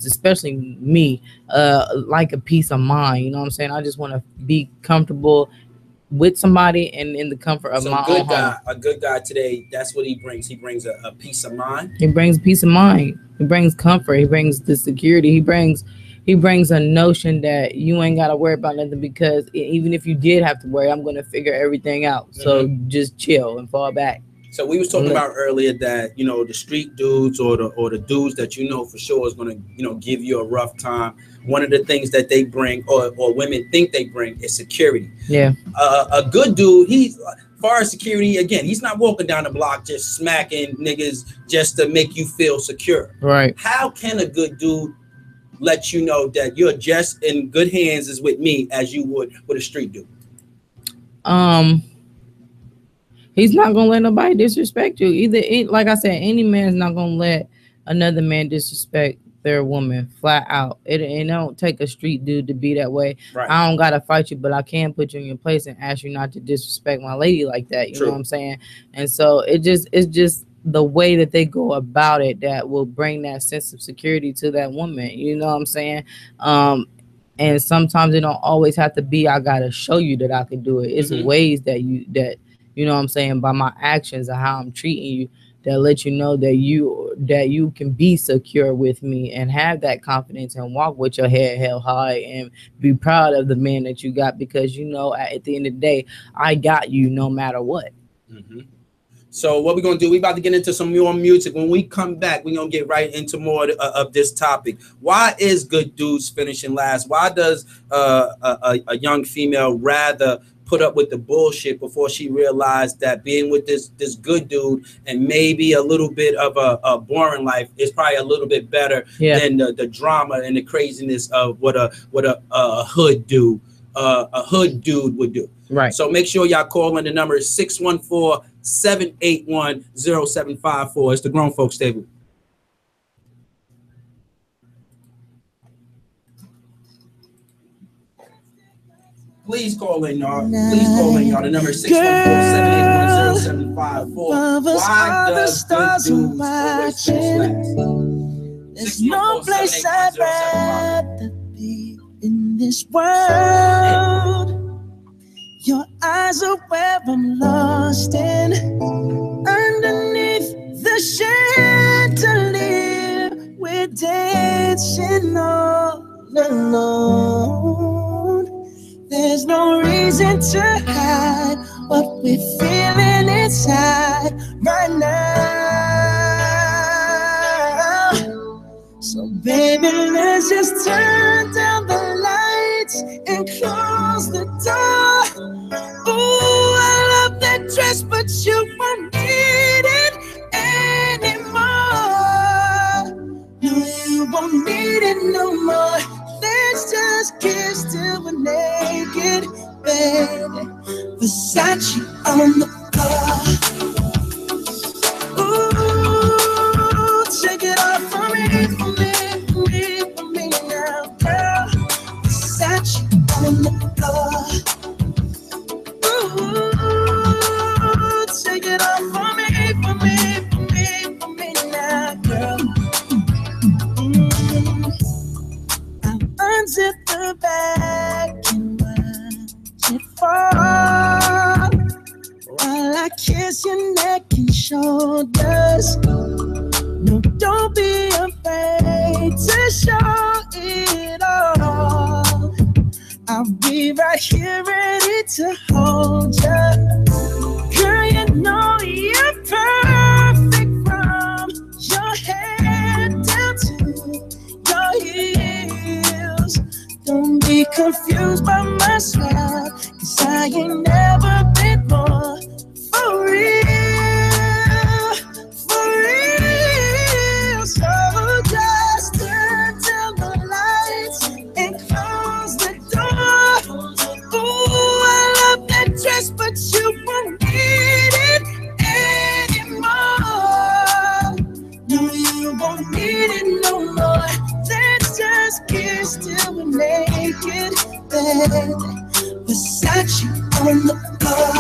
especially me, like a peace of mind. You know what I'm saying? I just want to be comfortable with somebody and in the comfort of my own home. A good guy today, that's what he brings. He brings a peace of mind. He brings peace of mind. He brings comfort. He brings the security. He brings a notion that you ain't got to worry about nothing, because even if you did have to worry, I'm going to figure everything out. So just chill and fall back. So we was talking about earlier that, you know, the street dudes or the dudes that you know for sure is going to, you know, give you a rough time. One of the things that they bring or women think they bring is security. Yeah. A good dude, he's far as security, again, he's not walking down the block just smacking niggas just to make you feel secure. Right. How can a good dude let you know that you're just in good hands is with me as you would with a street dude? He's not gonna let nobody disrespect you. Like I said, any man's not gonna let another man disrespect their woman, flat out. It don't take a street dude to be that way. Right. I don't gotta fight you, but I can put you in your place and ask you not to disrespect my lady like that. You know what I'm saying? And so it's just the way that they go about it that will bring that sense of security to that woman. You know what I'm saying? And sometimes it don't always have to be, I gotta show you that I can do it. It's ways that you know what I'm saying, by my actions and how I'm treating you, that let you know that you can be secure with me and have that confidence and walk with your head held high and be proud of the man that you got, because you know at the end of the day I got you no matter what. Mm-hmm. So what we're going to do, we're about to get into some more music. When we come back, we're going to get right into more of this topic. Why is good dudes finishing last? Why does a young female rather put up with the bullshit before she realized that being with this good dude and maybe a little bit of a boring life is probably a little bit better than the drama and the craziness of what a hood dude would do. Right. So make sure y'all call in. The number is 614-781-0754. It's the Grown Folks Table. Please call in, y'all. Please call in, y'all. The number is 614-781-0754. Why does good dudes always finish last? There's no place I'd rather be in this world. Your eyes are where I'm lost in. Underneath the chandelier, we're dancing all alone. There's no reason to hide what we're feeling inside right now. So baby, let's just turn down the lights and close the door. Ooh, I love that dress, but you won't need it anymore. No, you won't need it no more. Let's just kiss till we're naked, baby. Versace on the floor. Ooh, take it off for me now, girl. Versace on the floor. Ooh, take it off for me now, girl. I'll unzip the back and watch it fall while I kiss your neck and shoulders. No, don't be afraid to show it all. I'll be right here ready to hold you. Girl, you know you're perfect from your head down to your heels. Don't be confused by my swag, 'cause I ain't never been more for real, for real. So just turn down the lights and close the door. Ooh, I love that dress, but you won't need it anymore. No, you won't need it no more. Let's just kiss till we're naked, baby. Versace on the floor.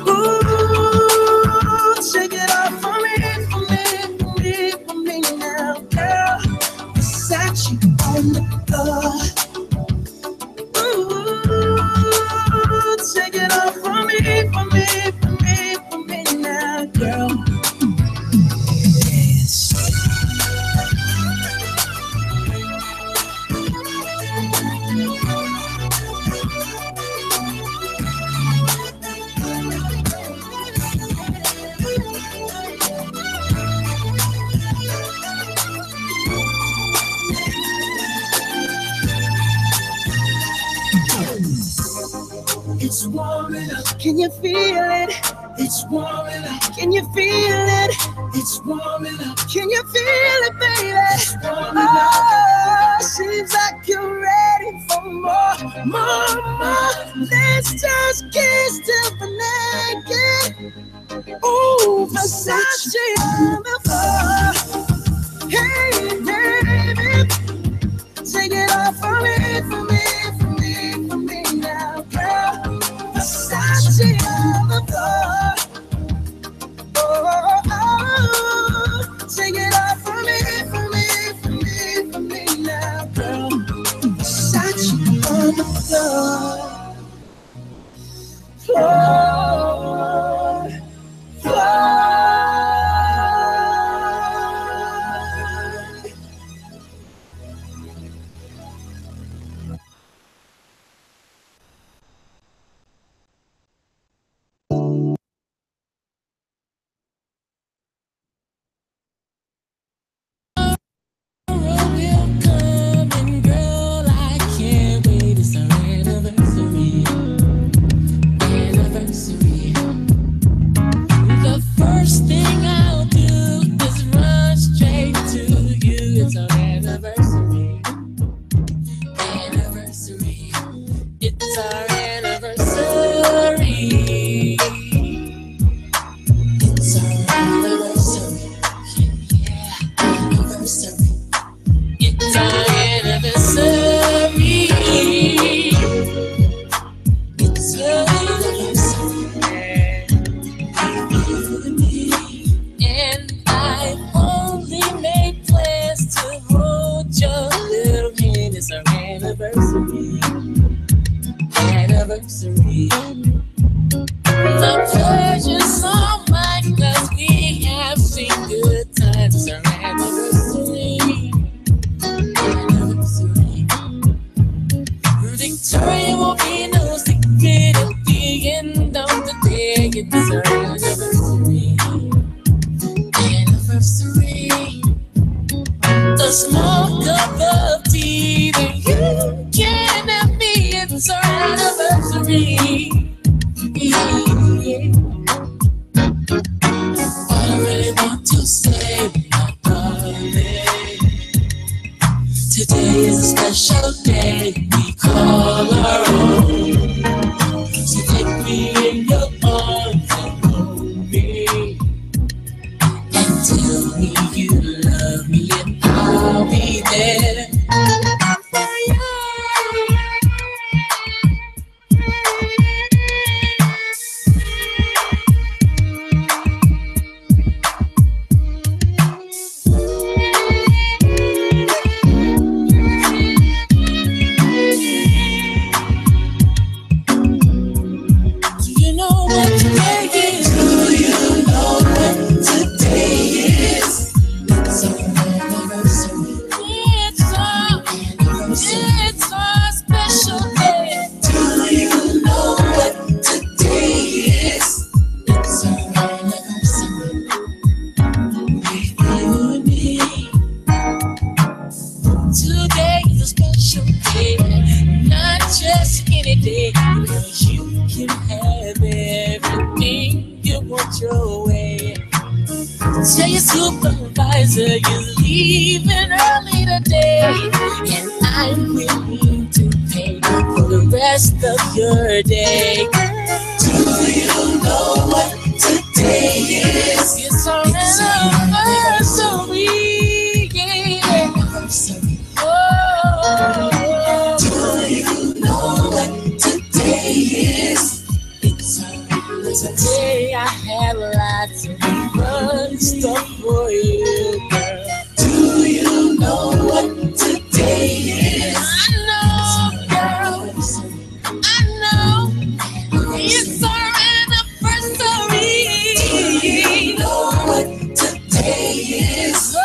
Ooh, take it off for me now, girl. Versace on the floor. Ooh, take it off for me now, girl. Yes. It's warming up. Can you feel it? It's warming up. Can you feel it? It's warming up. Can you feel it, baby? It's warming up. Seems like you're ready for more. Let's just kiss till we're naked. Ooh, Versace on the floor. Hey, baby, take it off for me now, girl. Versace on the floor. Oh, take it off for me now, girl. Versace on the floor. Floor. pleasure so much, 'cause we have seen good times. Our anniversary. Victoria won't be no secret at the end of the day. It's our anniversary. The smoke of the tea that you can have me. It's our anniversary. All I really want to say, my darling, today is a special day we call our own. So take me in your arms and hold me and tell me you love me and I'll be there for you. Today is a special day, not just any day, because you can have everything you want your way. Tell your supervisor you're leaving early today, and I'm willing to pay for the rest of your day. Do you know what today is? It's our anniversary. Do you know what today is? Today I had lots of fun stuff for you, girl. Do you know what today is? I know, girl. I know. It's our anniversary. Do you know what today is?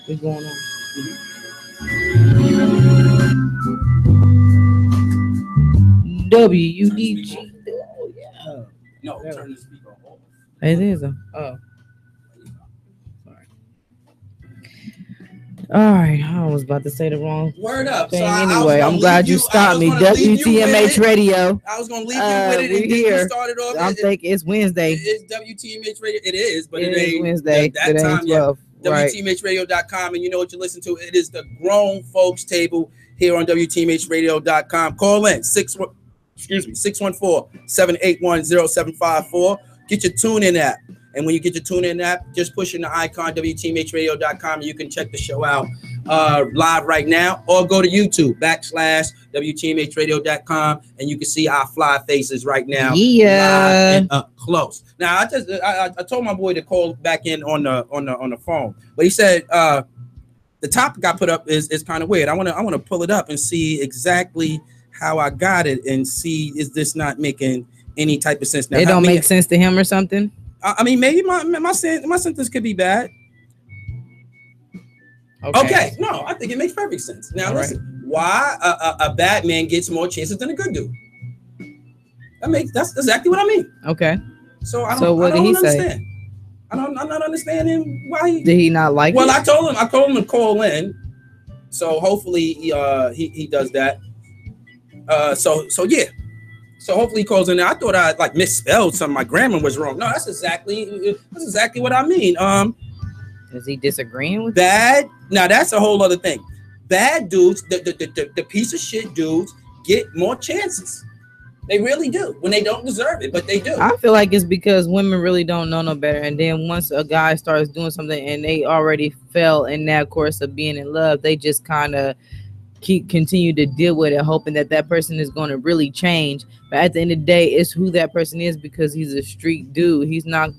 What's going on? WUDG. Oh, yeah. No, turn the speaker off. It is. Oh. Sorry. All right. I was about to say the wrong Word up. thing. So anyway, I'm glad you stopped me. WTMH Radio. I was going to leave you with it. And here. You started off. I'm thinking it's Wednesday. It's WTMH Radio. It is, but it ain't Wednesday. That time, yeah. Right. WTMHradio.com, and you know what you listen to. It is the Grown Folks Table here on WTMHradio.com. Call in 614-781-0754. Get your TuneIn app, and when you get your TuneIn app, just push in the icon WTMHradio.com, and you can check the show out live right now, or go to YouTube /WTMHradio.com, and you can see our fly faces right now. Yeah, live and up close. Now, I told my boy to call back in on the phone, but he said the topic I put up is kind of weird. I want to pull it up and see exactly how I got it and see, is this not making any type of sense? Now, it don't make sense to him or something. I mean, maybe my sentence could be bad. Okay. No, I think it makes perfect sense. Now, listen, why a bad man gets more chances than a good dude? That's exactly what I mean. Okay. So what did he say? I'm not understanding why. Did he not like it? Well, I told him to call in. So hopefully he does that. So yeah. So hopefully he calls in there. I thought I like misspelled something. My grammar was wrong. No, that's exactly what I mean. Is he disagreeing with bad? Now that's a whole other thing. Bad dudes, the piece of shit dudes get more chances. They really do when they don't deserve it, but they do. I feel like it's because women really don't know no better. And then once a guy starts doing something and they already fell in that course of being in love, they just kind of continue to deal with it, hoping that person is going to really change. But at the end of the day, it's who that person is, because he's a street dude. He's not,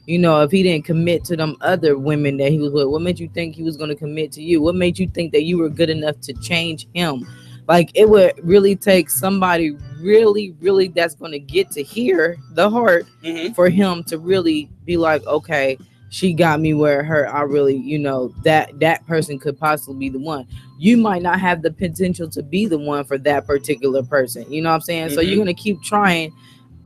if he didn't commit to them other women that he was with, what made you think he was going to commit to you? What made you think that you were good enough to change him? Like, it would really take somebody really, really that's going to get to hear the heart for him to really be like, okay, she got me where I really, that person could possibly be the one. You might not have the potential to be the one for that particular person. You know what I'm saying? So you're going to keep trying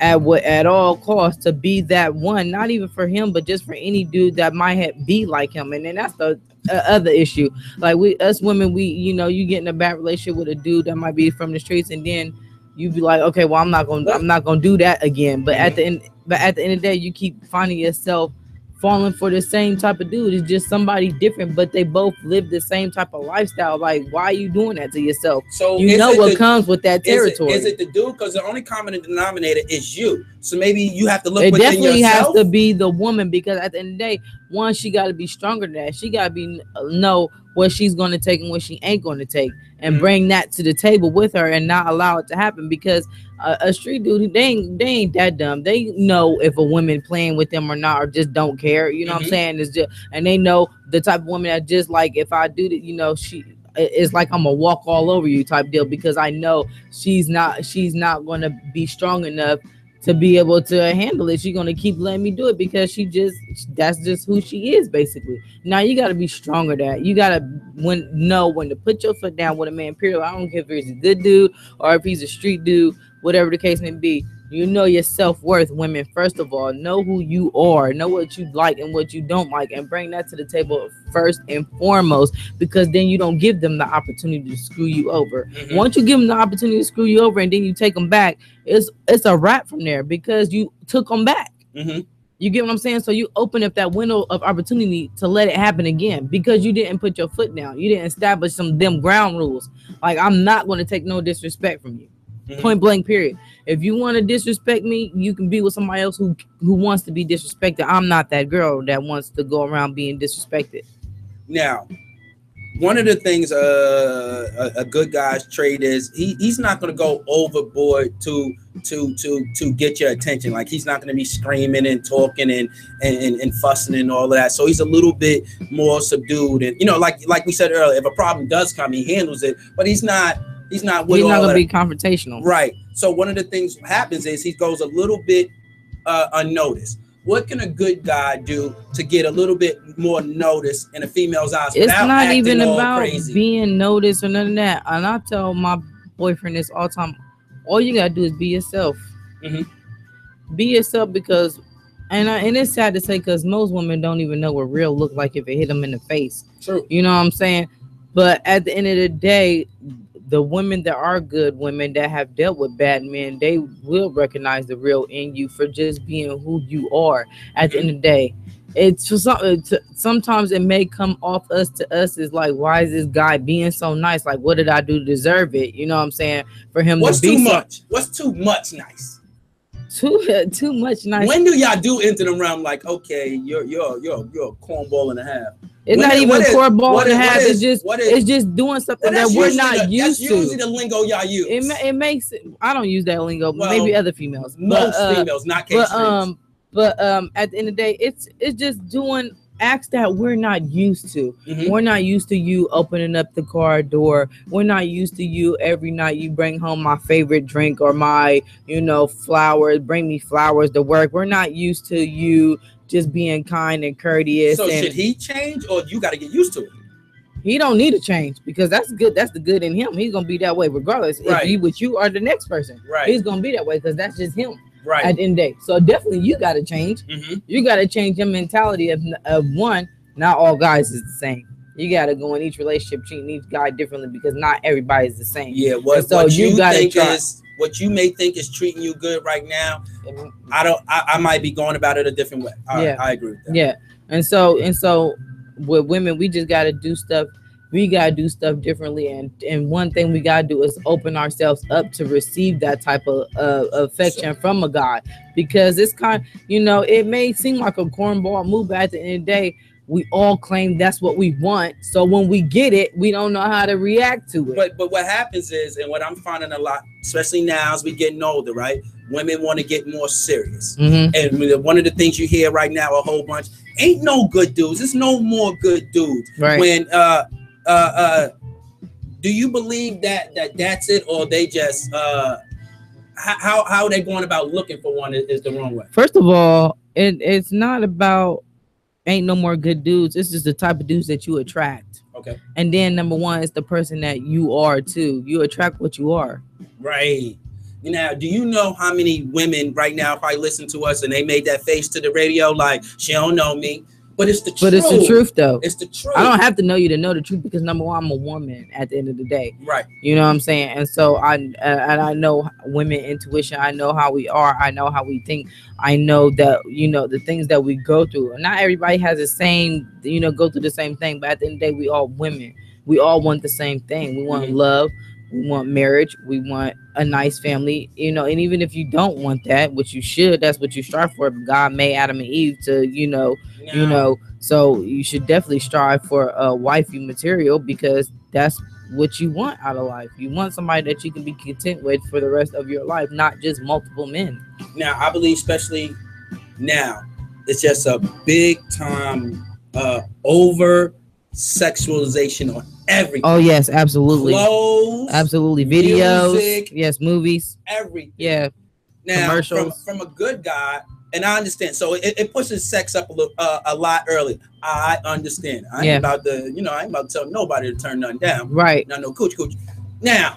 at all costs to be that one, not even for him, but just for any dude that might be like him. And then that's the other issue. Like us women, you get in a bad relationship with a dude that might be from the streets, and then you be like, okay, well, I'm not gonna do that again. But at the end of the day, you keep finding yourself falling for the same type of dude. It's just somebody different, but they both live the same type of lifestyle. Like, why are you doing that to yourself? So what comes with that territory. Is it the dude? Because the only common denominator is you. So maybe you have to look within yourself. It definitely has to be the woman, because at the end of the day, one, she got to be stronger than that. She got to know what she's going to take and what she ain't going to take, and bring that to the table with her and not allow it to happen. Because a street dude, they ain't that dumb. They know if a woman playing with them or not, or just don't care. You know what I'm saying? It's just, and they know the type of woman that just like, if I do that, she, it's like I'm gonna walk all over you type deal, because I know she's not going to be strong enough to be able to handle it. She's gonna keep letting me do it because that's just who she is, basically. Now you gotta be stronger than that. You gotta know when to put your foot down with a man, period. I don't care if he's a good dude or if he's a street dude, whatever the case may be. You know your self-worth, women. First of all, know who you are, know what you like and what you don't like, and bring that to the table first and foremost, because then you don't give them the opportunity to screw you over. Once you give them the opportunity to screw you over and then you take them back, it's a wrap from there, because you took them back. You get what I'm saying? So you open up that window of opportunity to let it happen again, because you didn't put your foot down. You didn't establish some them ground rules. Like, I'm not going to take no disrespect from you. Point blank, period. If you want to disrespect me, you can be with somebody else who wants to be disrespected. I'm not that girl that wants to go around being disrespected. Now, one of the things a good guy's trait is he's not going to go overboard to get your attention. Like, he's not going to be screaming and talking and fussing and all of that. So he's a little bit more subdued, and like we said earlier, if a problem does come, he handles it, but he's not going to be confrontational. Right. So one of the things happens is he goes a little bit unnoticed. What can a good guy do to get a little bit more notice in a female's eyes? It's not even about being noticed or none of that. And I tell my boyfriend this all the time. All you got to do is be yourself. Be yourself, because, and it's sad to say, because most women don't even know what real look like if it hit them in the face. True. You know what I'm saying? But at the end of the day, the women that are good women that have dealt with bad men, they will recognize the real in you for just being who you are. At the end of the day, it's sometimes it may come off to us is like, why is this guy being so nice? Like, what did I do to deserve it? You know what I'm saying? For him What's to be too much? What's too much nice? Too much nice. When do y'all do into the realm like, okay, you're a cornball and a half? It's not even a cornball and a half. It's just doing something that we're not used to. That's usually the lingo y'all use. It makes it. I don't use that lingo. Well, maybe other females. Most females, not case. But at the end of the day, it's just doing acts that we're not used to. Mhm. We're not used to you opening up the car door. We're not used to you every night you bring home my favorite drink or my, flowers, bring me flowers to work. We're not used to you just being kind and courteous. So and should he change, or you got to get used to it? he don't need to change, because that's good. That's the good in him. He's gonna be that way regardless. Right. If he with you or the next person, Right. he's gonna be that way because that's just him. Right. At the end of the day. So definitely you got to change. Mhm. You got to change your mentality of one. Not all guys is the same. You got to go in each relationship treating each guy differently, because not everybody is the same. Yeah. And What so you gotta think try. is what you may think is treating you good right now. I might be going about it a different way. Yeah. I agree with that. Yeah. And so with women, we just got to do stuff. We got to do stuff differently. And one thing we got to do is open ourselves up to receive that type of affection from a guy, because it's it may seem like a cornball move, but at the end of the day, we all claim that's what we want. So when we get it, we don't know how to react to it. But what happens is, and what I'm finding a lot, especially now as we getting older, right? Women want to get more serious. Mhm. And one of the things you hear right now a whole bunch, ain't no good dudes. There's no more good dudes. Right. When do you believe that's it, or they just how they going about looking for one is the wrong way? First of all, it's not about ain't no more good dudes. It's just the type of dudes that you attract. Okay. And then number one is the person that you are too. You attract what you are. Right. Now, do you know how many women right now probably listen to us and they made that face to the radio like she don't know me? But it's the truth. But it's the truth though. It's the truth. I don't have to know you to know the truth, because number one, I'm a woman at the end of the day. Right. You know what I'm saying? And so I know women intuition. I know how we are. I know how we think. I know that, the things that we go through. Not everybody has the same, go through the same thing. But at the end of the day, we all women. We all want the same thing. We want love. We want marriage. We want a nice family, and even if you don't want that, which you should, that's what you strive for. God made Adam and Eve to, so you should definitely strive for a wifey material, because that's what you want out of life. You want somebody that you can be content with for the rest of your life, not just multiple men. Now, I believe, especially now, it's just a big time over sexualization on everything. Oh yes, absolutely. Clothes, absolutely. Videos, music, yes, movies, everything. Yeah. Now, commercials. from a good guy, and I understand. So it pushes sex up a lot early. I understand. I ain't about to, I ain't about to tell nobody to turn nothing down. Right. No cooch. Now,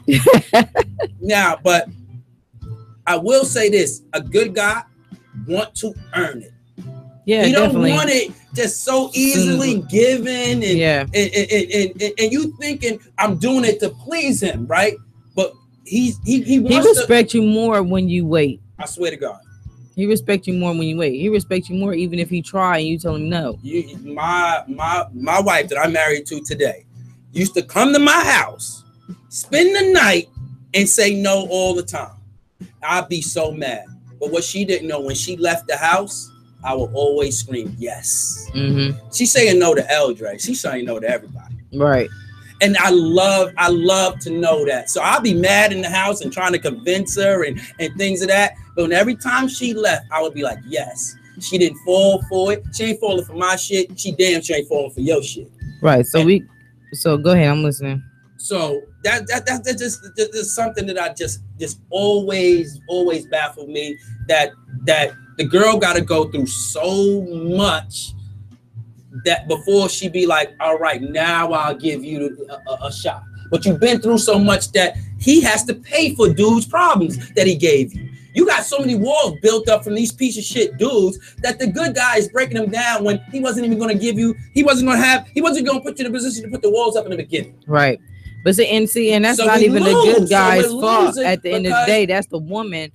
but I will say this: a good guy want to earn it. Yeah, he definitely. don't want it just so easily given, and and you thinking I'm doing it to please him, right? But he wants respects you more when you wait. I swear to God. He respects you more when you wait. He respects you more even if he try and you tell him no. My wife that I'm married to today used to come to my house, spend the night, and say no all the time. I'd be so mad. But what she didn't know, when she left the house, I will always scream yes. Mm-hmm. She's saying no to Eldre. She's saying no to everybody. Right. And I love to know that. So I'll be mad in the house and trying to convince her and things of that. But every time she left, I would be like, yes. She didn't fall for it. She ain't falling for my shit. She ain't falling for your shit. Right. So go ahead. I'm listening. So that's just something that I just always baffled me, that the girl got to go through so much that before she be like, all right, now I'll give you a shot. But you've been through so much that he has to pay for dudes' problems that he gave you. You got so many walls built up from these piece of shit dudes that the good guy is breaking them down when he wasn't even going to give you, he wasn't going to put you in a position to put the walls up in the beginning. Right. But and that's not even the good guy's fault at the end of the day. That's the woman.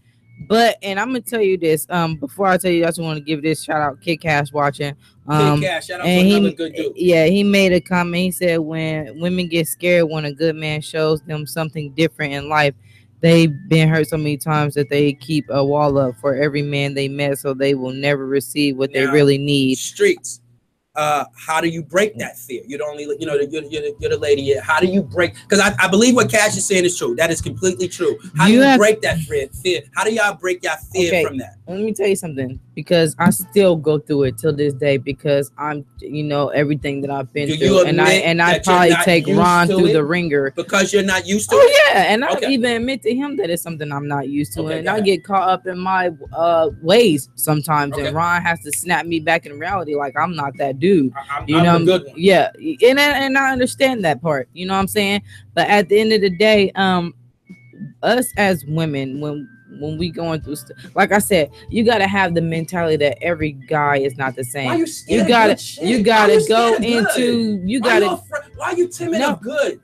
But, and I'm going to tell you this, before I tell you, I just want to give this shout out, Kid Cash watching. Kid Cash, shout out to another good dude. Yeah, he made a comment. He said, when women get scared when a good man shows them something different in life, they've been hurt so many times that they keep a wall up for every man they met, so they will never receive what they really need. Streets. How do you break that fear? You're the only, you're the lady. How do you break? Because I believe what Cash is saying is true. That is completely true. How do you break that fear? How do y'all break your fear from that? Let me tell you something. because I still go through it till this day because I'm, everything that I've been through, and I probably take Ron through the ringer because you're not used to it. Oh yeah, and I even admit to him that it's something I'm not used to, and I get caught up in my ways sometimes, and Ron has to snap me back in reality, like I'm not that dude. I'm a good one. Yeah, and I understand that part. You know what I'm saying? But at the end of the day, us as women, when we going through stuff, like I said, you gotta have the mentality that every guy is not the same. Why you scared you gotta go into why are you timid of good?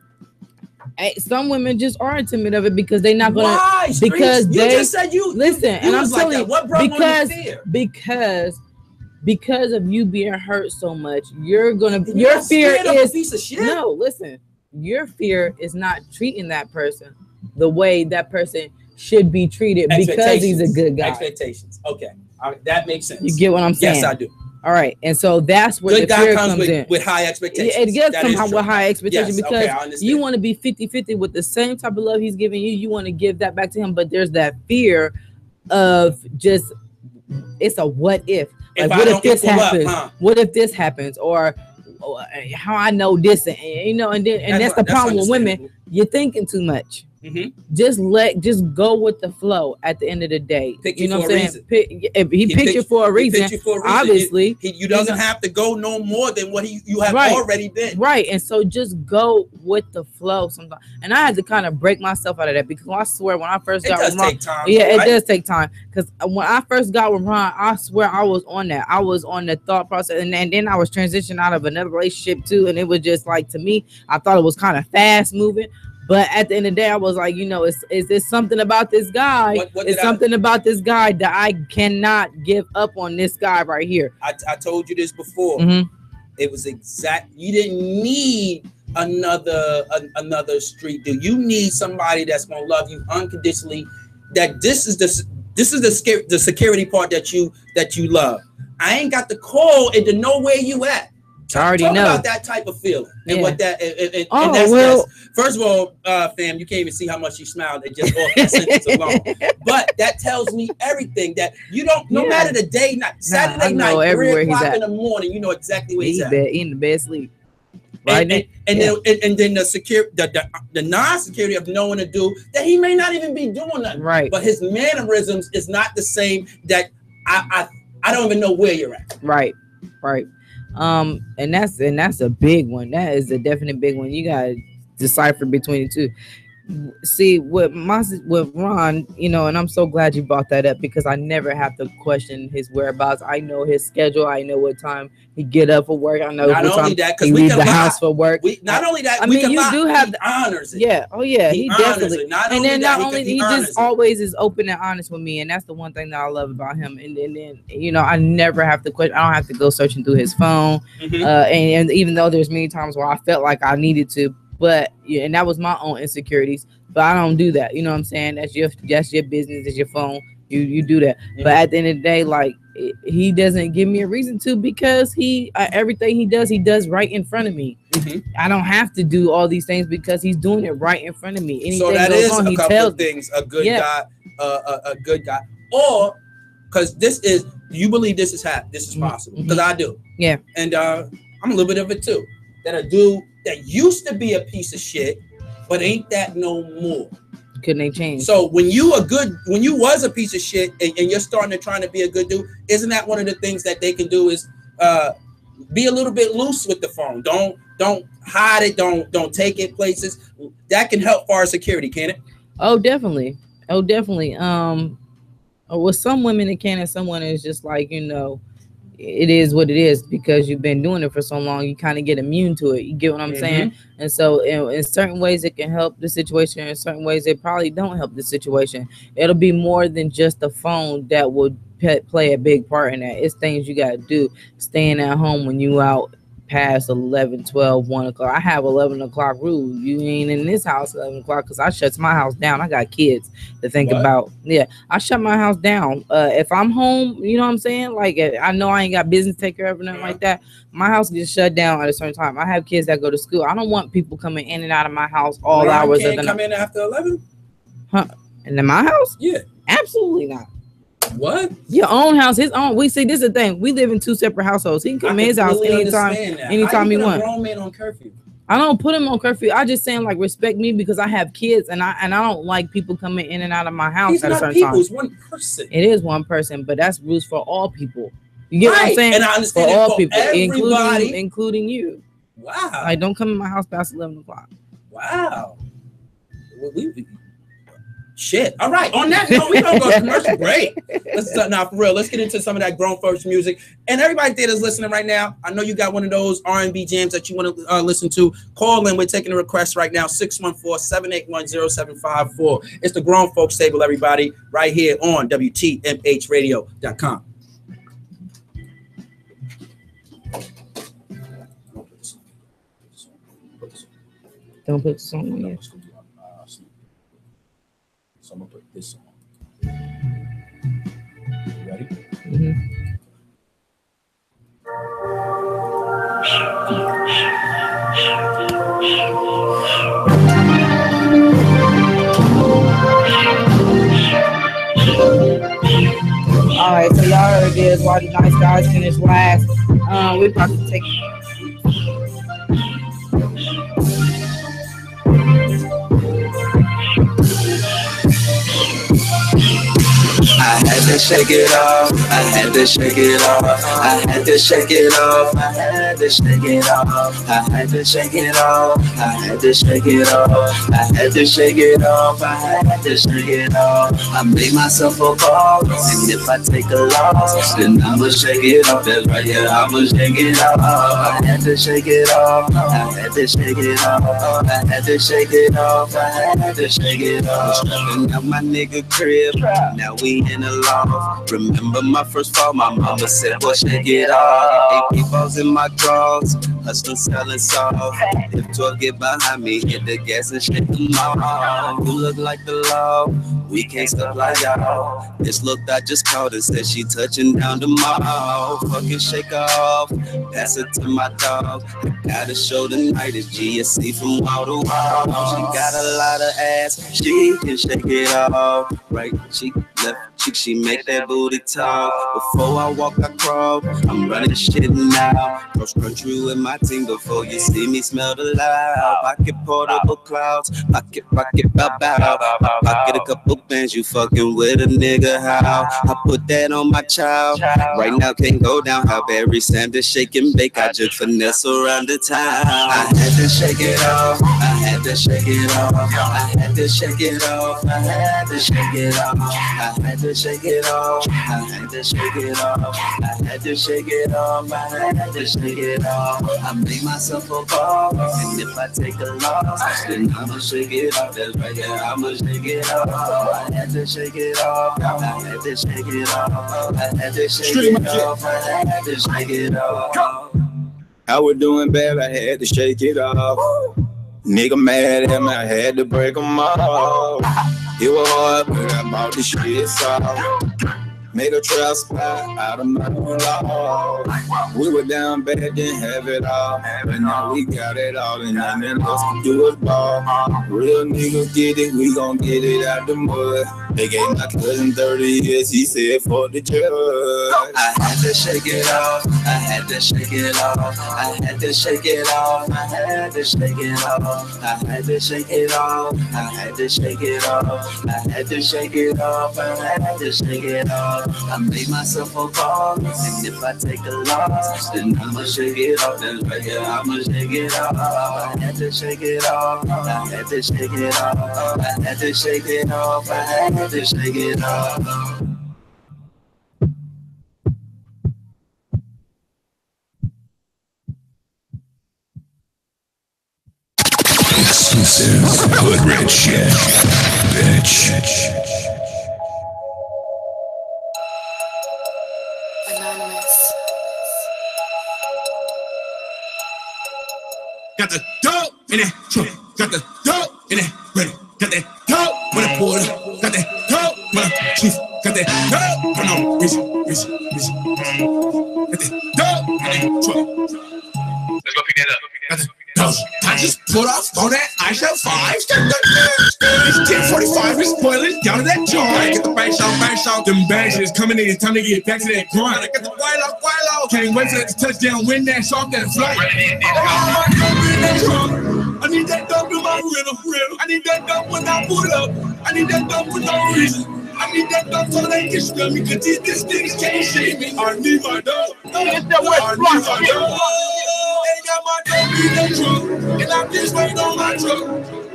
Some women just are timid of it because they're not gonna. Why? Because you just said you listen, and I'm telling you, what brought fear? Because of you being hurt so much, your fear is a piece of shit. No, listen, your fear is not treating that person the way that person should be treated because he's a good guy. Expectations. Okay. That makes sense. You get what I'm saying? Yes, I do. All right. And so that's where good the fear comes in. With high expectations. It does come with high expectations because you want to be 50-50 with the same type of love he's giving you. You want to give that back to him. But there's that fear of just, it's a what if. Like, what if this happens? What if this happens? Or how I know this? And that's the problem with women. You're thinking too much. Mm-hmm. Just go with the flow at the end of the day. You know what I'm saying? If he picked you for a reason, obviously you doesn't have to go no more than what you have already been. Right. And so just go with the flow sometimes. And I had to kind of break myself out of that because I swear when I first got with Ron, it does take time. Because when I first got with Ron, I swear I was on that. I was on the thought process, and then I was transitioning out of another relationship too, and it was just like, to me, I thought it was kind of fast moving. But at the end of the day, I was like, is there something about this guy? It's something about this guy that I cannot give up on this guy right here. I told you this before. Mm-hmm. It was you didn't need another street dude. You need somebody that's gonna love you unconditionally. That this is the security part that you love. I ain't got the call and to know where you at. I already know about that type of feeling and what that and that's first of all, fam, you can't even see how much you smiled at just off that sentence alone. But that tells me everything that you don't. No matter the day, night, Saturday night, 3 o'clock in the morning, you know exactly where he's at. In the bed sleep. Right, and then the non-security of knowing a dude that he may not even be doing nothing. Right, but his mannerisms is not the same. That I don't even know where you're at. Right. And that's a big one. That is a definite big one. You gotta decipher between the two. See, with Ron, and I'm so glad you brought that up because I never have to question his whereabouts. I know his schedule. I know what time he get up for work. I know not what only time that, he leave the house for work. You do have he honors it. Yeah. Oh yeah. He definitely. And then not only he just always is open and honest with me, and that's the one thing that I love about him. And then I never have to question. I don't have to go searching through his phone. Mm-hmm. And even though there's many times where I felt like I needed to. But and that was my own insecurities. But I don't do that. You know what I'm saying? That's your business. It's your phone. You do that. Mm-hmm. But at the end of the day, like he doesn't give me a reason to because he everything he does right in front of me. Mm-hmm. I don't have to do all these things because he's doing it right in front of me. Anything so that is a couple of things. A good guy, a good guy, or because you believe this is possible because I do. Yeah, and I'm a little bit of it too. That a dude that used to be a piece of shit, but ain't that no more. Couldn't they change? So when you was a piece of shit and you're starting to trying to be a good dude, isn't that one of the things that they can do is be a little bit loose with the phone. Don't hide it. Don't take it places. That can help for our security, can it? Oh, definitely. With some women it can, and someone is just like, it is what it is because you've been doing it for so long. You kind of get immune to it. You get what I'm saying? And so in certain ways it can help the situation. In certain ways it probably don't help the situation. It'll be more than just the phone that would play a big part in that. It's things you got to do. Staying at home when you out past 11, 12, 1 o'clock. I have 11 o'clock rule. You ain't in this house 11 o'clock because I shuts my house down. I got kids to think about. Yeah, I shut my house down. If I'm home, you know what I'm saying? Like, I know I ain't got business to take care of or nothing like that. My house gets shut down at a certain time. I have kids that go to school. I don't want people coming in and out of my house all hours of the night. Come in after 11? Huh? And in my house? Yeah. Absolutely not. What? Your own house, his own. We see this is the thing. We live in 2 separate households. He can come in his house anytime he wants. Grown man on curfew. I don't put him on curfew. I just saying like respect me because I have kids and I don't like people coming in and out of my house at a certain time. It's one person. It is one person, but that's rules for all people. You get what I'm saying? And I understand for all people, everybody. including you. Wow. Like don't come in my house past 11 o'clock. Wow. Shit. All right. On that note, we're gonna go to commercial break. Now for real, let's get into some of that grown folks music. And everybody there that's listening right now, I know you got one of those R&B jams that you want to listen to. Call in. We're taking a request right now. 614-781-0754. It's the Grown Folks Table, everybody, right here on WTMHradio.com. Don't put the song on yet. So I'm gonna put this on. You ready? Mm-hmm. All right, so y'all heard this while the nice guys finished last. We about to take. I had to shake it off. I had to shake it off. I had to shake it off. I had to shake it off. I had to shake it off. I had to shake it off. I had to shake it off. I had to shake it off. I made myself a ball, and if I take a loss, then I'ma shake it off. That's right, yeah, I'ma shake it off. I had to shake it off. I had to shake it off. I had to shake it off. I had to shake it off. Stepping out my nigga crib. Now we in the loft. Remember my first fall, my mama said, boy, shake it off. 8 balls in my drawers, hustling, selling soft. If 12 get behind me, hit the gas and shake them off. You look like the law, we can't stop like y'all. This look I just called and said she touching down the mall. Fucking shake off, pass it to my dog. I gotta show tonight is GSC from wall to wall. She got a lot of ass, she can shake it off. Right cheek, left cheek, she make that booty talk. Before I walk, I crawl. I'm running shit now. Cross country with my team before you see me smell the loud. Pocket portable clouds, pocket bow bow. Pocket a couple bands, you fucking with a nigga how? I put that on my child. Right now can't go down. How Barry Sanders shake and bake. I just finesse around the town. I had to shake it off. I had to shake it off. I had to shake it off. I had to shake it off. I had to shake it off. I had to shake it off. I had to shake it off. I had to shake it off. I made myself a ball, and if I take a loss, then I'ma shake it off. That's right, yeah, I'ma shake it off. I had to shake it off. I had to shake it off. I had to shake it off. I had to shake it off. I was doing bad, I had to shake it off. Nigga mad at me, I had to break them off. It was hard, but I bought the shit soft. Made a trap spot out of my law. We were down bad, didn't have it all. But now we got it all, and nothing else can do is ball. Real niggas get it, we gon' get it out the mud. They gave my cousin 30 years, he said for the judge. I had to shake it off. I had to shake it off. I had to shake it off. I had to shake it off. I had to shake it off. I had to shake it off. I had to shake it off. I had to shake it off. I made myself a ball, and if I take a loss, then I'ma shake it off. That's right, yeah, I'ma shake it off. I had to shake it off. I had to shake it off. I had to shake it off. I had to shake it off. Exclusive Hood Rich shit, bitch. Got the dope in that truck. Got the dope in that ready. Got that dope when I pull it up. Got that dope when I chief. Got that dope when I'm rich. Got that dope in that truck. Let's go pick that up. Got the dope. I just put off on that iShell 5. It's 10:45. It's spoilers down to that joint. Get the Bash off, them bags is coming in. It's time to get back to that grind. I got the white low. Can't wait for that touchdown, win that shark, that flight. I need that dope in my rhythm. I need that dope when I pull up. I need that dope for no reason. I need that dope so they can smell me, cause these niggas can't shake me. I need my dope. I need my dope. They got my dope in that trunk, and I'm just waiting on my truck.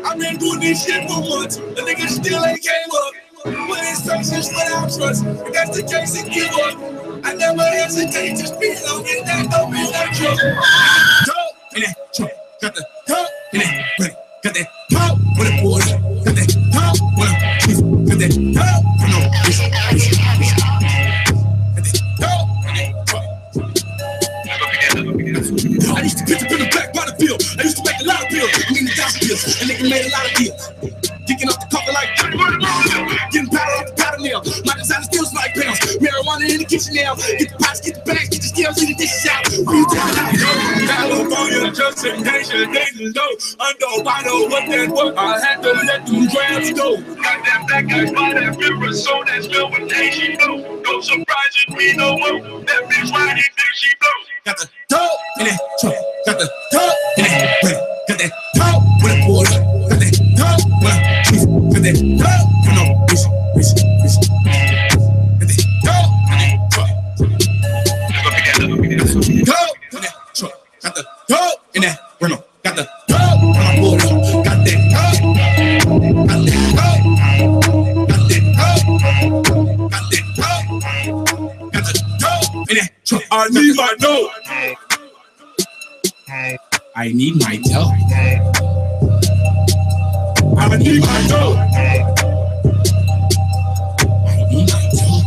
I've been doing this shit for months, the niggas still ain't came up. But it's success without trust. If that's the case, then give up. I never hesitate to speak on it. That dope in that trunk. Dope in that trunk. Got the dope in that ready. Got that dope with a boy. Got that dope with a chief. Got that dope for no reason. Got that dope in that trunk. I used to pitch up in the black bottle bill. I used to make a lot of bills. I mean the thousand bills. And nigga made a lot of deals. Kicking off the cover like getting powder off the powder nail. My designer still like pounds. Marijuana in the kitchen now. Get the pots, get the bags, get the scales, get the dishes out. Who you talking about? California, just in nation, nation, no. I know what that was. I had to let them grabs go. Got that black guy by that river, so that's filled with Asian no. No surprises me no more. That bitch riding, there she blows. Got the dope in that truck. Got the dope in that ready. Got that dope with a boy. Got that dope with a chief. Got that dope for no reason. Got that dope in that truck. Dope in that truck. Got the dope in that rental. Got the dope on my boy. Got that dope. Got that dope. Got that dope. Got that dope. Got the dope in that truck. I need my dope. I need my dope. I need my dope. I need my dope.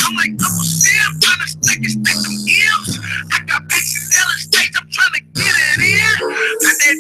I'm like Uncle Sam, trying to stack them M's. I got bitches in Ellen States, I'm trying to get it in. Got that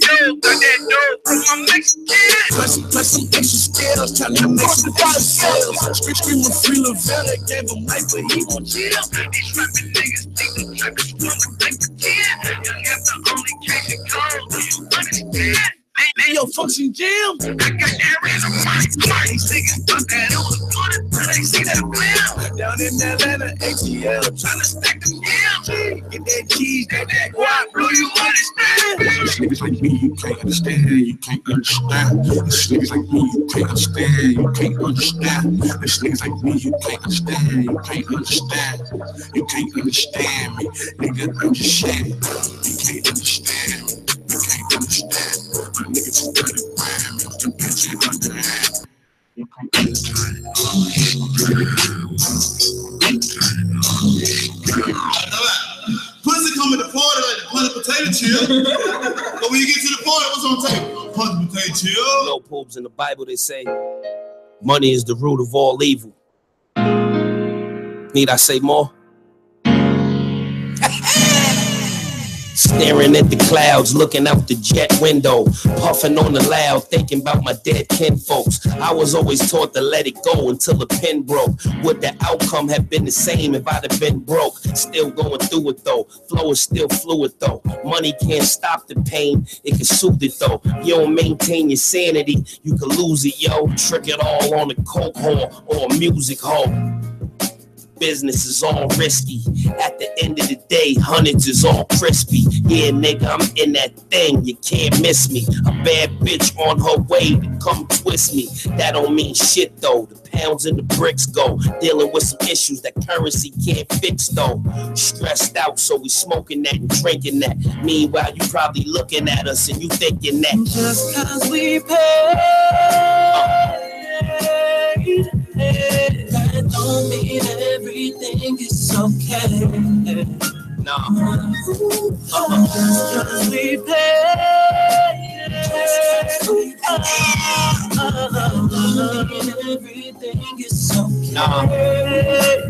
dope from my Mexican. Plus some extra scales, trying to make some extra sales. Screaming free Lavelle, gave him life, but he won't chill. These rapping niggas think the trap is one to take for 10. You have the only case in gold, do you understand? Man, yo, function jam. I got that random mic. These niggas thought that it was good until they see that blam. Down in Atlanta, ATL, trying to stack them yams. Get that cheese, that guap, do you understand? This niggas like me, you can't understand. You can't understand. This niggas like me, you can't understand. You can't understand. This niggas like me, you can't understand. You can't understand. You can't understand me, nigga. I'm just saying. You can't understand me. You can't understand. My niggas is 30 grams, I'm the bitch in underhand. You can't understand. Pussy come in the party like the punch potato chill. But when you get to the party, what's on tape? Punch potato chill. No popes in the Bible, they say money is the root of all evil. Need I say more? Staring at the clouds, looking out the jet window, puffing on the loud, thinking about my dead kinfolks. I was always taught to let it go until the pen broke. Would the outcome have been the same if I'd have been broke? Still going through it though, flow is still fluid though. Money can't stop the pain, it can soothe it though. You don't maintain your sanity, you can lose it, yo. Trick it all on a coke hall or a music hall. Business is all risky. At the end of the day, hundreds is all crispy. Yeah, nigga, I'm in that thing. You can't miss me. A bad bitch on her way to come twist me. That don't mean shit though. The pounds and the bricks go. Dealing with some issues that currency can't fix though. Stressed out, so we smoking that and drinking that. Meanwhile, you probably looking at us and you thinking that just cause we paid, that don't mean everything is okay. nah. Just cause we paid, Everything is okay.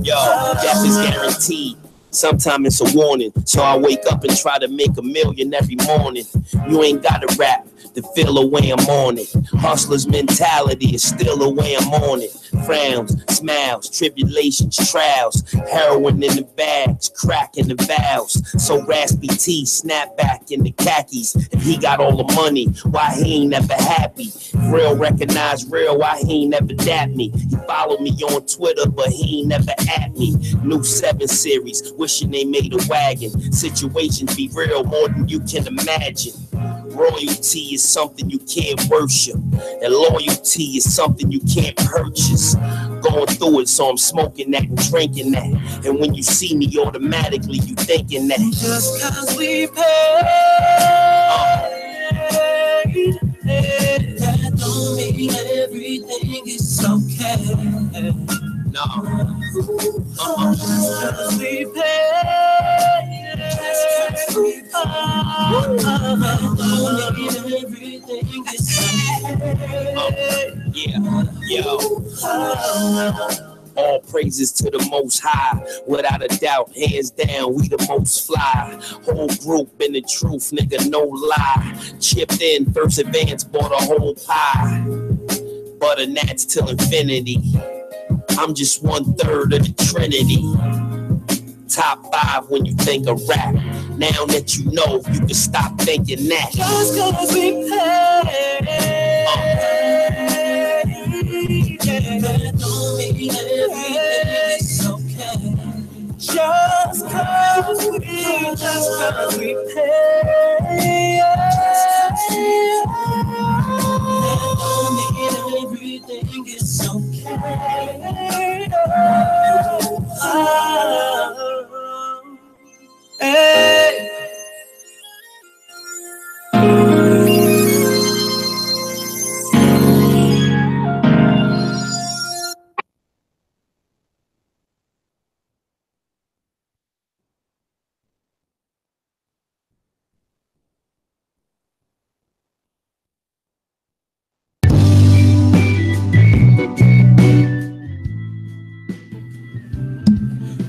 Yo, death is guaranteed. Sometimes it's a warning, so I wake up and try to make $1 million every morning. You ain't gotta rap to feel the way I'm on it. Hustler's mentality is still the way I'm on it. Frowns, smiles, tribulations, trials, heroin in the bags, crack in the valves. So raspy tea, snapback in the khakis. If he got all the money, why he ain't never happy? Real recognize real, why he ain't never dap me? He follow me on Twitter, but he ain't never at me. New 7 series, wishing they made a wagon. Situations be real more than you can imagine. Royalty is something you can't worship, and loyalty is something you can't purchase. Going through it, so I'm smoking that and drinking that. And when you see me, automatically you thinking that. Just cause we paid, that don't mean everything is okay. No. Just cause we paid, everything is okay. Yeah, yo. All praises to the most high. Without a doubt, hands down, we the most fly. Whole group in the truth, nigga, no lie. Chipped in, first advance, bought a whole pie. Butter gnats till infinity. I'm just 1/3 of the Trinity. Top 5 when you think of rap. Now that you know, you can stop thinking that. Just cause we paid, that don't mean everything is okay. Just cause we paid, that don't mean everything is okay. Hey.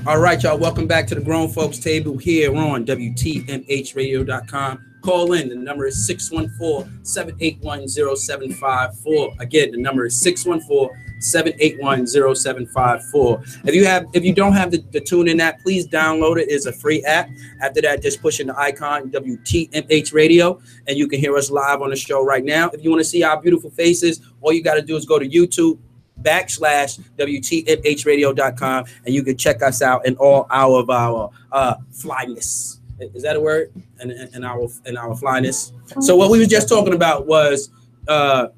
All right, y'all. Welcome back to the Grown Folks Table here on WTMHradio.com. Call in. The number is 614-781-0754. Again, the number is 614-781-0754. If you don't have the TuneIn app, please download it. It's a free app. After that, just push in the icon WTMH Radio, and you can hear us live on the show right now. If you want to see our beautiful faces, all you got to do is go to YouTube /WTMHradio.com, and you can check us out in all of our flyness. Is that a word? And our flyness. So what we were just talking about was bad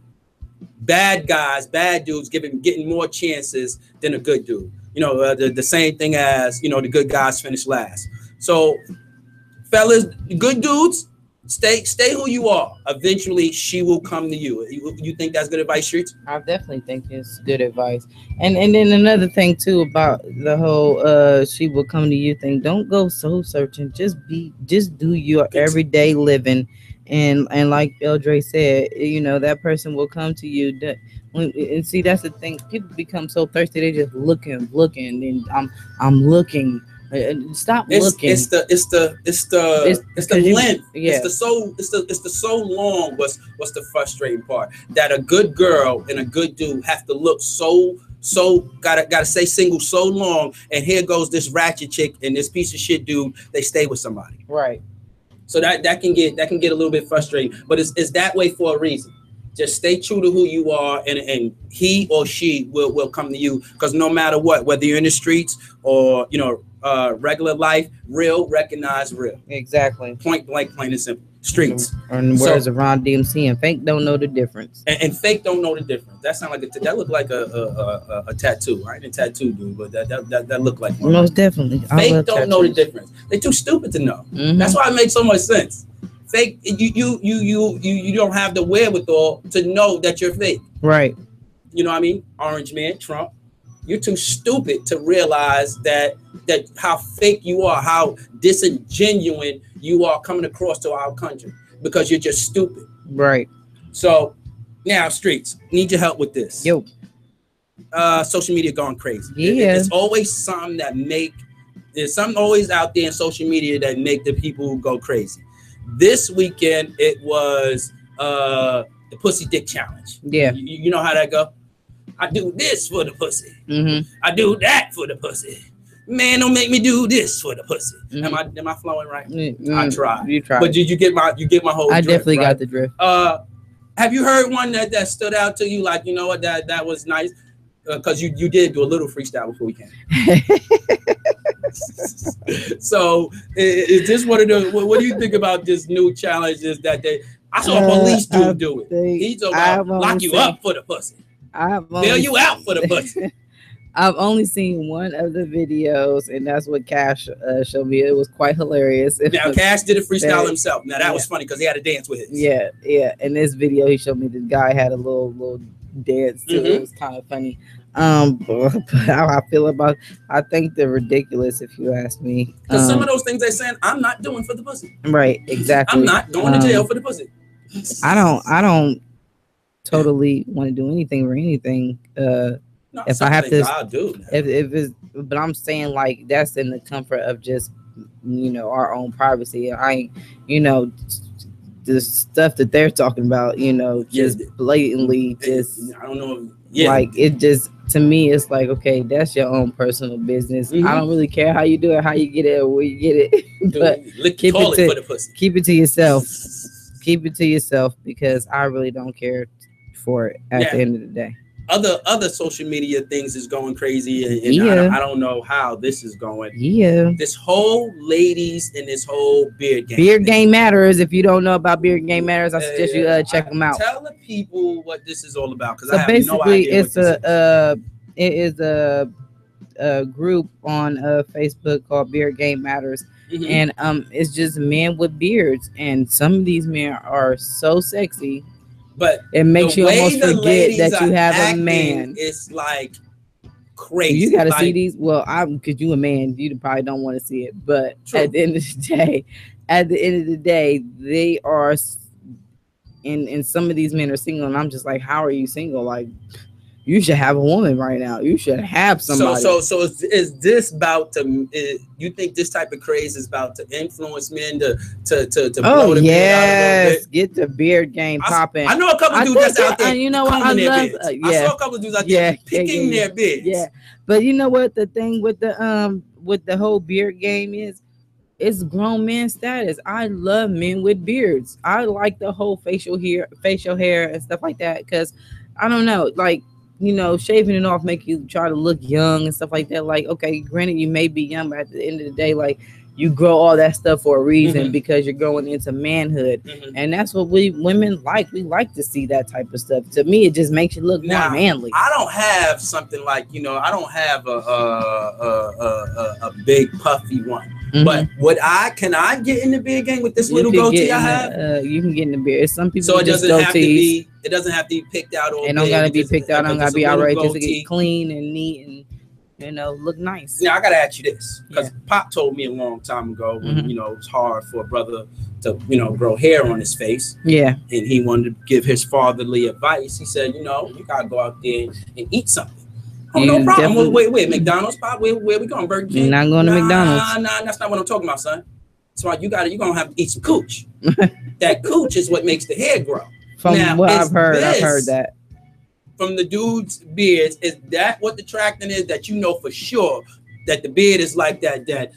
dudes getting more chances than a good dude. You know, the same thing as, you know, the good guys finish last. So fellas, good dudes, stay who you are. Eventually she will come to you. You think that's good advice, Streets? I definitely think it's good advice. And then another thing too about the whole she will come to you thing. Don't go soul searching. Just do your everyday living. And like Eldre said, you know, that person will come to you. And see, that's the thing. People become so thirsty. They just looking. And I'm looking. Stop looking. It's the length. Yeah. It's the so long. What's the frustrating part? That a good girl and a good dude have to look so gotta stay single so long, and here goes this ratchet chick and this piece of shit dude. They stay with somebody. Right. So that can get a little bit frustrating, but it's that way for a reason. Just stay true to who you are, and he or she will come to you, because no matter what, whether you're in the streets or, you know, regular life, real recognize real. Exactly. Point blank, plain and simple. Streets. And words of Ron DMC, and fake don't know the difference. And fake don't know the difference. That sound like that looked like a tattoo. I ain't a tattoo dude, but that looked like one. Most definitely. Fake don't know the difference. They're too stupid to know. Mm-hmm. That's why it makes so much sense. Fake, you don't have the wherewithal to know that you're fake. Right. You know what I mean? Orange Man, Trump. You're too stupid to realize that how fake you are, how disingenuous you are coming across to our country, because you're just stupid. Right. So now, Streets, need your help with this. Yo. Social media going crazy. Yeah. It's always something that there's something always out there in social media that make the people go crazy. This weekend, it was the Pussy Dick Challenge. Yeah. You know how that go? I do this for the pussy. Mm-hmm. I do that for the pussy. Man, don't make me do this for the pussy. Mm-hmm. Am I flowing right? Mm-hmm. I tried. You tried. But did you get my whole I drift, definitely right? got the drift. Have you heard one that stood out to you? Like, you know what, that was nice? Because you did do a little freestyle before we came. So is this one of the, what do you think about this new challenges that I saw a police dude do it. He's about lock you up for the pussy. Bail you out for the pussy. I've only seen one of the videos, and that's what Cash showed me. It was quite hilarious. Now, Cash did a freestyle himself. Now, that was funny because he had to dance with it. Yeah, yeah. In this video, he showed me the guy had a little dance too. It was kind of funny. But how I feel about, I think they're ridiculous if you ask me. Because some of those things they're saying, I'm not doing for the pussy. Right, exactly. I'm not going to jail for the pussy. I don't totally want to do anything or anything. No, if I have to, I'll do. If it's, but I'm saying like that's in the comfort of just, you know, our own privacy. I ain't, you know, the stuff that they're talking about, you know, just blatantly, just I don't know. Yeah. Like it just, to me, it's like, okay, that's your own personal business. I don't really care how you do it, how you get it, or where you get it, but keep it to yourself. Keep it to yourself, because I really don't care for it at the end of the day. Other social media things is going crazy, and I don't know how this is going. Yeah, this whole ladies and this whole beard game. Beard Game Matters. If you don't know about Beard Game Matters, I suggest you check them out. Tell the people what this is all about, because so I have basically, no idea it is a group on Facebook called Beard Game Matters, and it's just men with beards, and some of these men are so sexy. But it makes you almost forget that you have a man. It's like crazy. You got to like, see these. Well, because you a man, you probably don't want to see it. But at the end of the day, they are. And some of these men are single, and I'm just like, how are you single? Like, you should have a woman right now. You should have somebody. So is this about to? You think this type of craze is about to influence men to blow the beard out a little bit? Get the beard game popping. I know a couple dudes that's out there. You know what? I love. I saw a couple dudes out there picking their beards. Yeah, but you know what? The thing with the whole beard game is, it's grown man status. I love men with beards. I like the whole facial hair and stuff like that, because I don't know, like, you know, shaving it off make you try to look young and stuff like that. Like, okay, granted, you may be young, but at the end of the day, like, you grow all that stuff for a reason, because you're going into manhood, and that's what we women like. We like to see that type of stuff. To me, it just makes you look more manly. I don't have something like, you know, I don't have a big puffy one. But can I get in the beard game with this little goatee I have? You can get in the beard. Some people so it doesn't have to be. It doesn't have to be picked out. It don't gotta be picked out. It don't gotta be outrageous. To get clean and neat and, you know, look nice. Now I gotta ask you this, because Pop told me a long time ago when you know it was hard for a brother to, you know, grow hair on his face. Yeah. And he wanted to give his fatherly advice. He said, you know, you gotta go out there and eat something. Oh, no problem. Wait, McDonald's, Pop? Where we going? Burger King? You're not going to McDonald's. Nah, that's not what I'm talking about, son. That's why you're gonna have to eat some cooch. That cooch is what makes the hair grow. From what I've heard that. From the dude's beards, is that what the tracking is? That you know for sure that the beard is like that. That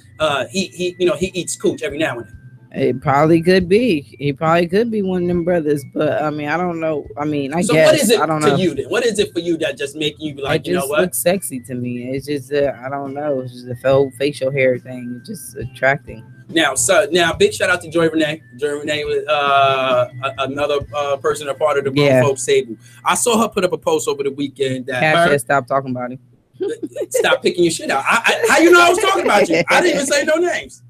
he eats cooch every now and then. It probably could be. He probably could be one of them brothers, but I mean, I don't know. I mean, I guess. So what is it I don't know. to you then? What is it for you that just make you be like, you know what? It looks sexy to me. It's just I don't know. It's just the whole facial hair thing. It's just attracting. Now, big shout out to Joy Renee. Joy Renee was another person, a part of the Grown Folks Table. I saw her put up a post over the weekend that Cash stopped talking about him. Stop picking your shit out. How you know I was talking about you? I didn't even say no names.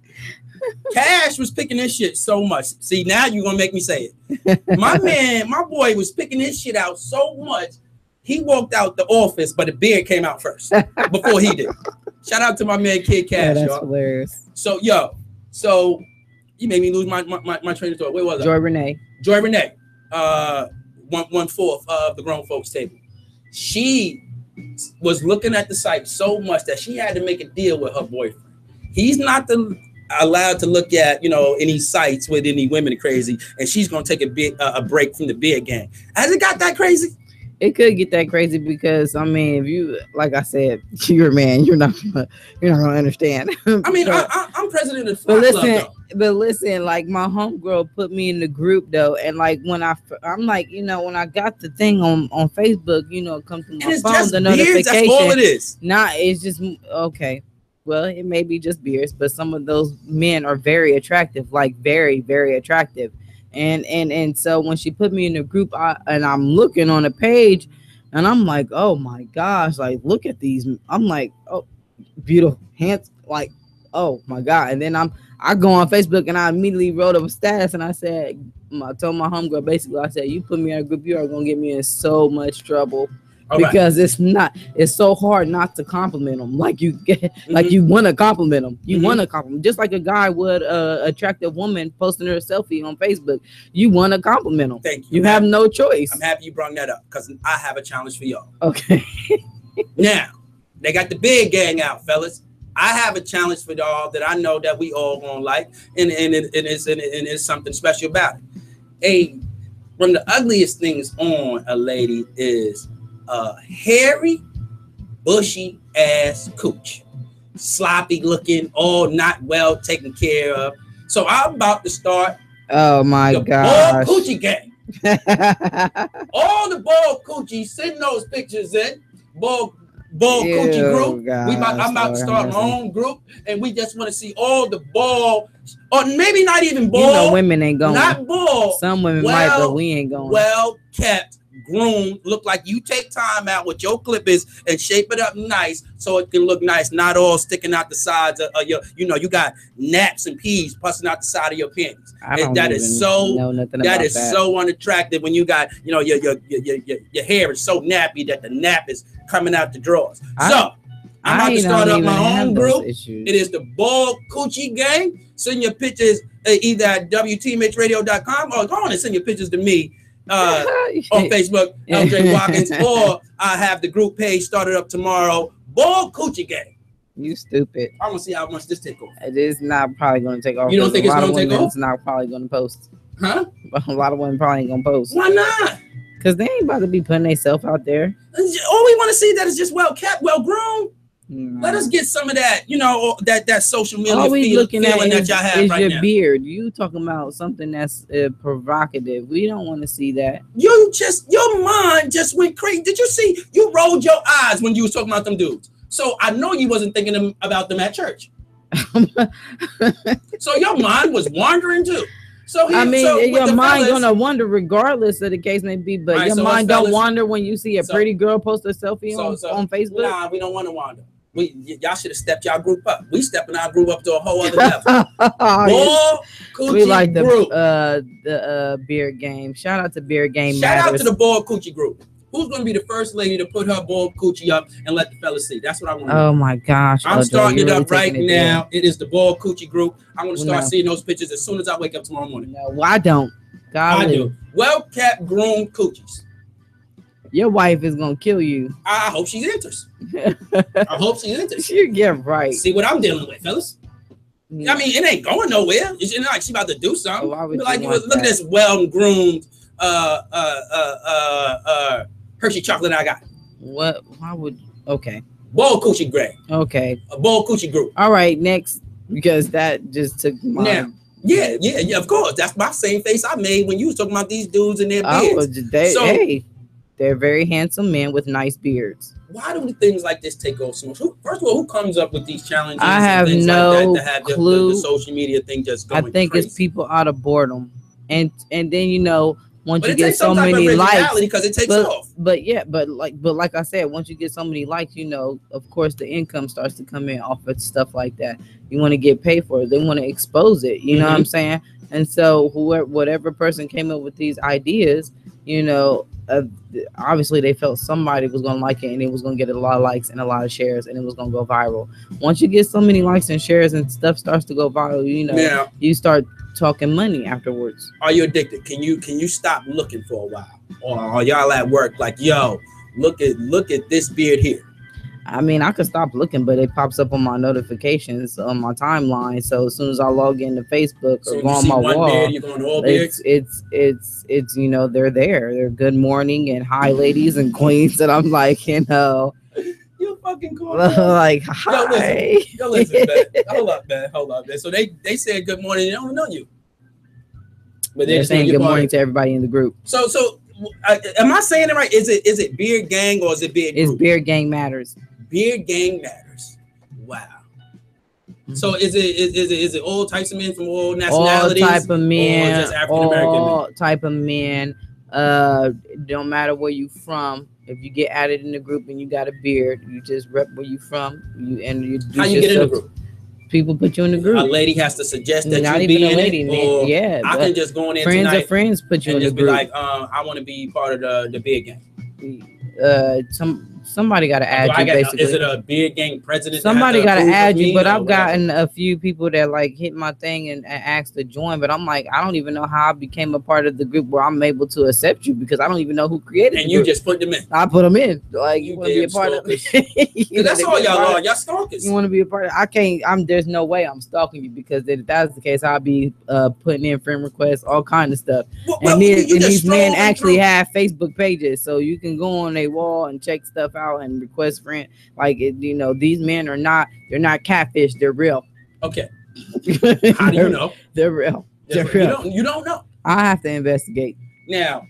Cash was picking this shit so much. See, now you're gonna make me say it. My boy was picking this shit out so much. He walked out the office, but the beard came out first before he did. Shout out to my man Kid Cash. That's hilarious. So you made me lose my train of thought. Where was I? Joy Renee. Joy Renee. 1/4 of the grown folks table. She was looking at the site so much that she had to make a deal with her boyfriend. He's not allowed to look at, any sites with any women crazy, and she's gonna take a break from the beer gang. Has it got that crazy? It could get that crazy because if you, like I said, you're a man, you're not gonna understand. I'm president of the club, but listen, like my homegirl put me in the group though, and like when I'm like, when I got the thing on Facebook, it comes to my phone, the notification. That's all it is. It's just okay. Well, it may be just beers, but some of those men are very attractive, like very, very attractive. And so when she put me in the group, and I'm looking on the page, and I'm like, oh my gosh, like look at these. I'm like, oh, beautiful, handsome, like, oh my god. And then I go on Facebook and I immediately wrote up a status, and I told my homegirl basically, I said, you put me in a group, you are gonna get me in so much trouble. Because it's so hard not to compliment them. Like you get, like you want to compliment them. You want to compliment, just like a guy would attractive woman posting her selfie on Facebook. You want to compliment them. Thank you. You have no choice. I'm happy you brought that up because I have a challenge for y'all. Okay. Now they got the big gang out, fellas. I have a challenge for y'all that I know that we all gonna like, and it's something special about it. One of the ugliest things on a lady is hairy, bushy ass cooch, sloppy looking, all not well taken care of. So I'm about to start. Oh my gosh! Bald coochie gang. All the bald coochies, send those pictures in. Bald coochie group. I'm about to start my own group, and we just want to see all the bald, or maybe not even bald. Women ain't going. Not bald. Some women might, but we ain't going. Well kept. Groomed, look like you take time out with your clippers and shape it up nice so it can look nice, not all sticking out the sides of your, you got naps and peas busting out the side of your panties. That is so unattractive when you got, your hair is so nappy that the nap is coming out the drawers. So I'm about to start up my own group. It is the Bald Coochie Gang. Send your pictures either at WTMHradio.com or go on and send your pictures to me. On Facebook, LJ Watkins, or I have the group page started up tomorrow. Bald Coochie Gang. You stupid. I want to see how much this take off. It is not probably going to take off. You don't think it's going to take off? It's not probably going to post. Huh? A lot of women probably ain't going to post. Why not? Because they ain't about to be putting themselves out there. All we want to see that is just well kept, well grown. Let us get some of that, that social media feeling that y'all have right now. Your beard. You talking about something that's provocative. We don't want to see that. Your mind just went crazy. Did you see? You rolled your eyes when you was talking about them dudes. So I know you wasn't thinking about them at church. So your mind was wandering too. So your mind gonna wander regardless of the case may be, but your mind don't wander when you see a pretty girl post a selfie on Facebook. Nah, we don't want to wander. Y'all should have stepped y'all group up. We stepping our group up to a whole other level. We like the beard game. Shout out to beard game. Shout out to the Bald Coochie group. Who's going to be the first lady to put her bald coochie up and let the fellas see? That's what I want. Oh my gosh! I'm starting it up right now. It is the Bald Coochie group. I'm going to start seeing those pictures as soon as I wake up tomorrow morning. No, I don't. I do. Well kept, groomed coochies. Your wife is gonna kill you. I hope she enters. I hope she enters. You get right. See what I'm dealing with, fellas. I mean, it ain't going nowhere. It's not like she about to do something. Look at this well-groomed Hershey chocolate I got. What? Why would? Okay. Bald Coochie Gray. Okay. A Bald Coochie group. All right, next, because that just took my. Now, yeah. Of course, that's my same face I made when you was talking about these dudes and their beards. They're very handsome men with nice beards. Why do things like this take off so much? First of all, who comes up with these challenges? I have no like that to have clue. The social media thing just going I think crazy. It's people out of boredom, and then once you get so many likes, because it takes off. But like I said, once you get so many likes, of course the income starts to come in off of stuff like that. You want to get paid for it. They want to expose it. You know what I'm saying? And so whatever person came up with these ideas, obviously they felt somebody was going to like it and it was going to get a lot of likes and a lot of shares and it was going to go viral. Once you get so many likes and shares and stuff starts to go viral, you start talking money afterwards. Are you addicted? Can you stop looking for a while, or are y'all at work like, yo, look at this beard here? I mean, I could stop looking, but it pops up on my notifications on my timeline. So as soon as I log into Facebook or So go you on see my one wall, beard, you're going to all beards? it's you know, they're there. They're good morning and hi ladies and queens, and I'm like, you know, you fucking cool. like hi. Yo, listen, man. Hold up, man. So they said good morning. They don't know you, but They're saying good morning to everybody in the group. So am I saying it right? Is it Beard Gang or is it Beard Group? It's Beard Gang Matters. Beard Gang Matters. Wow. So is it all types of men from all nationalities? All type of men. Or just African American men? All type of men. Don't matter where you from. If you get added in the group and you got a beard, you just rep where you from. How you get in the group? People put you in the group. A lady has to suggest that Not you even be a in lady, it, man. or Yeah, I can just go in there friends tonight of friends put you in and the just be group. like, I want to be part of the Beard Gang. Somebody got to add you, basically. Is it a Beard Gang president? Somebody got to add you, but I've whatever? gotten a few people that like hit my thing and asked to join, but I'm like, I don't even know how I became a part of the group where I'm able to accept you because I don't even know who created it. And you just put them in. I put them in. Like, you want to be a part of it? That's all y'all are. Y'all stalkers. You want to be a part of it? I can't. There's no way I'm stalking you because if that's the case, I'll be putting in friend requests, all kind of stuff. And these men actually have Facebook pages, so you can go on their wall and check stuff out and request friend. Like, you know, these men are not. They're not catfish. They're real. Okay. How do you know? They're real. They're real. You don't know. I have to investigate. Now,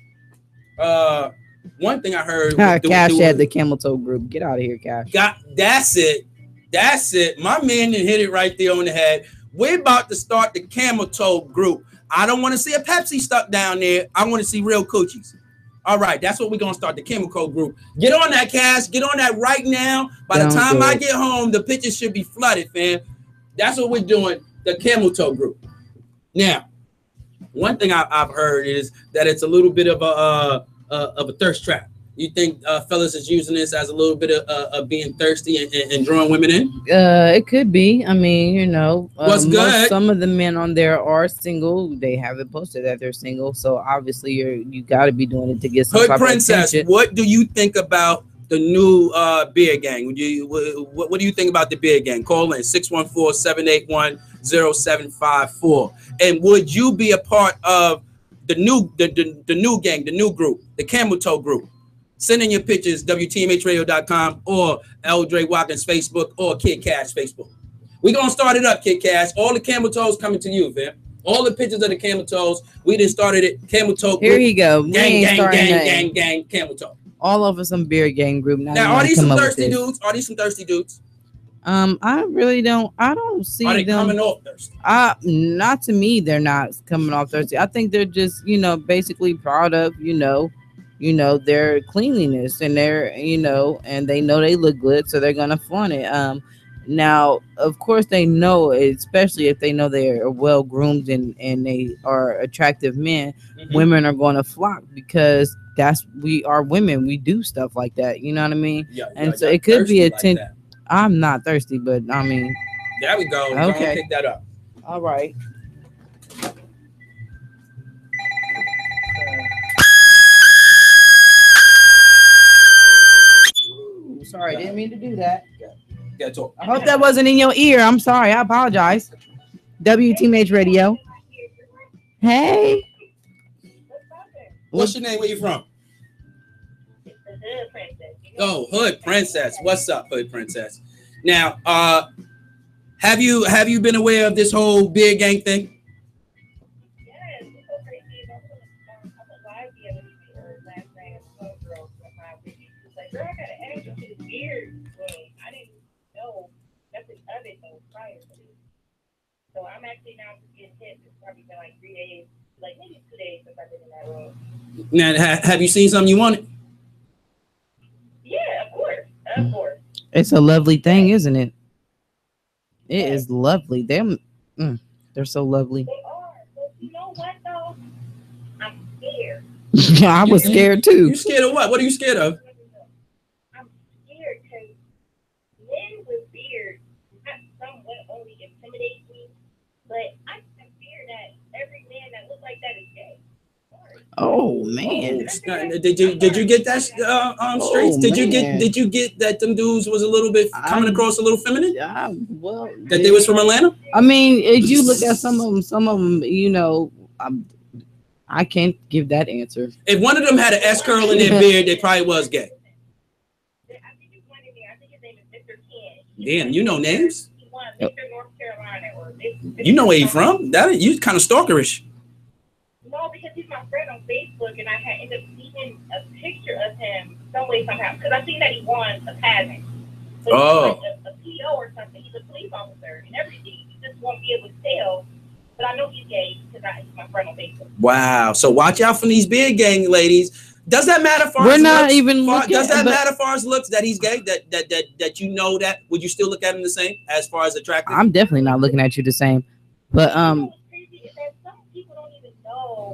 one thing I heard. Cash had the Camel Toe group. Get out of here, Cash. That's it. My man done hit it right there on the head. We're about to start the Camel Toe group. I don't want to see a Pepsi stuck down there. I want to see real coochies. All right, that's what we're going to start, the Camel Toe group. Get on that, Cash. Get on that right now. By the time I get home, the pictures should be flooded, fam. That's what we're doing, the Camel Toe group. Now, one thing I've heard is that it's a little bit of a thirst trap. You think fellas is using this as a little bit of being thirsty and drawing women in? It could be. I mean, you know, what's good? Some of the men on there are single. They haven't posted that they're single, so obviously you got to be doing it to get some Hood type Princess, of attention. what do you think about the new Beard Gang? What do you think about the Beard Gang? Call in 614-781-0754. And would you be a part of the new gang, the new group, the Camel Toe group? Send in your pictures, WTMHradio.com or L. Dre Watkins Facebook or Kid Cash Facebook. We're going to start it up, Kid Cash. All the Camel Toes coming to you, fam. All the pictures of the Camel Toes. We just started it. Camel Toe group. Here you go. Gang, Camel Toe. All over some Beard Gang group. Now, are these some thirsty dudes? Are these some thirsty dudes? I really don't. I don't see them. Are they coming off thirsty? Not to me. They're not coming off thirsty. I think they're just, you know, basically proud of, you know, their cleanliness and their, you know, and they know they look good, so they're gonna flaunt it. Now, of course, they know, especially if they know they are well groomed and they are attractive men, women are going to flock because we are women. We do stuff like that. You know what I mean? Yeah. And so it could be a like I'm not thirsty, but I mean. There we go. Okay. Pick that up. All right. Sorry, didn't mean to do that. I hope that wasn't in your ear. I'm sorry. I apologize. WTMH Radio. Hey. What's your name? Where you from? Oh, Hood Princess. What's up, Hood Princess? Now, have you been aware of this whole Beard Gang thing? So I'm actually now getting hit. It's probably been like 3 days, like maybe 2 days since I've been in that room. Now, have you seen something you wanted? Yeah, of course. Of course. It's a lovely thing, isn't it? It is lovely. They're so lovely. They are. But you know what, though? I'm scared. I was scared, too. You scared of what? What are you scared of? I'm scared because men with beards somewhat only intimidate me. But I fear that Oh man! Did you get that Streets? Did you get that them dudes was a little bit coming across a little feminine? Yeah, well, that they was from Atlanta. I mean, if you look at some of them, you know, I can't give that answer. If one of them had an S curl in their beard, they probably was gay. Damn, you know names. You know where he from? That you kind of stalkerish. No, because he's my friend on Facebook, and I had ended up seeing a picture of him some way somehow. Because I seen that he won a pageant. So oh. He's like a PO or something. He's a police officer and everything. You just won't be able to tell. But I know he's gay because he's my friend on Facebook. Wow. So watch out for these beard gang ladies. Does that matter for We're us not looks? even looking, does that matter for us looks that he's gay? That you know that? Would you still look at him the same as far as attractive? I'm definitely not looking at you the same. But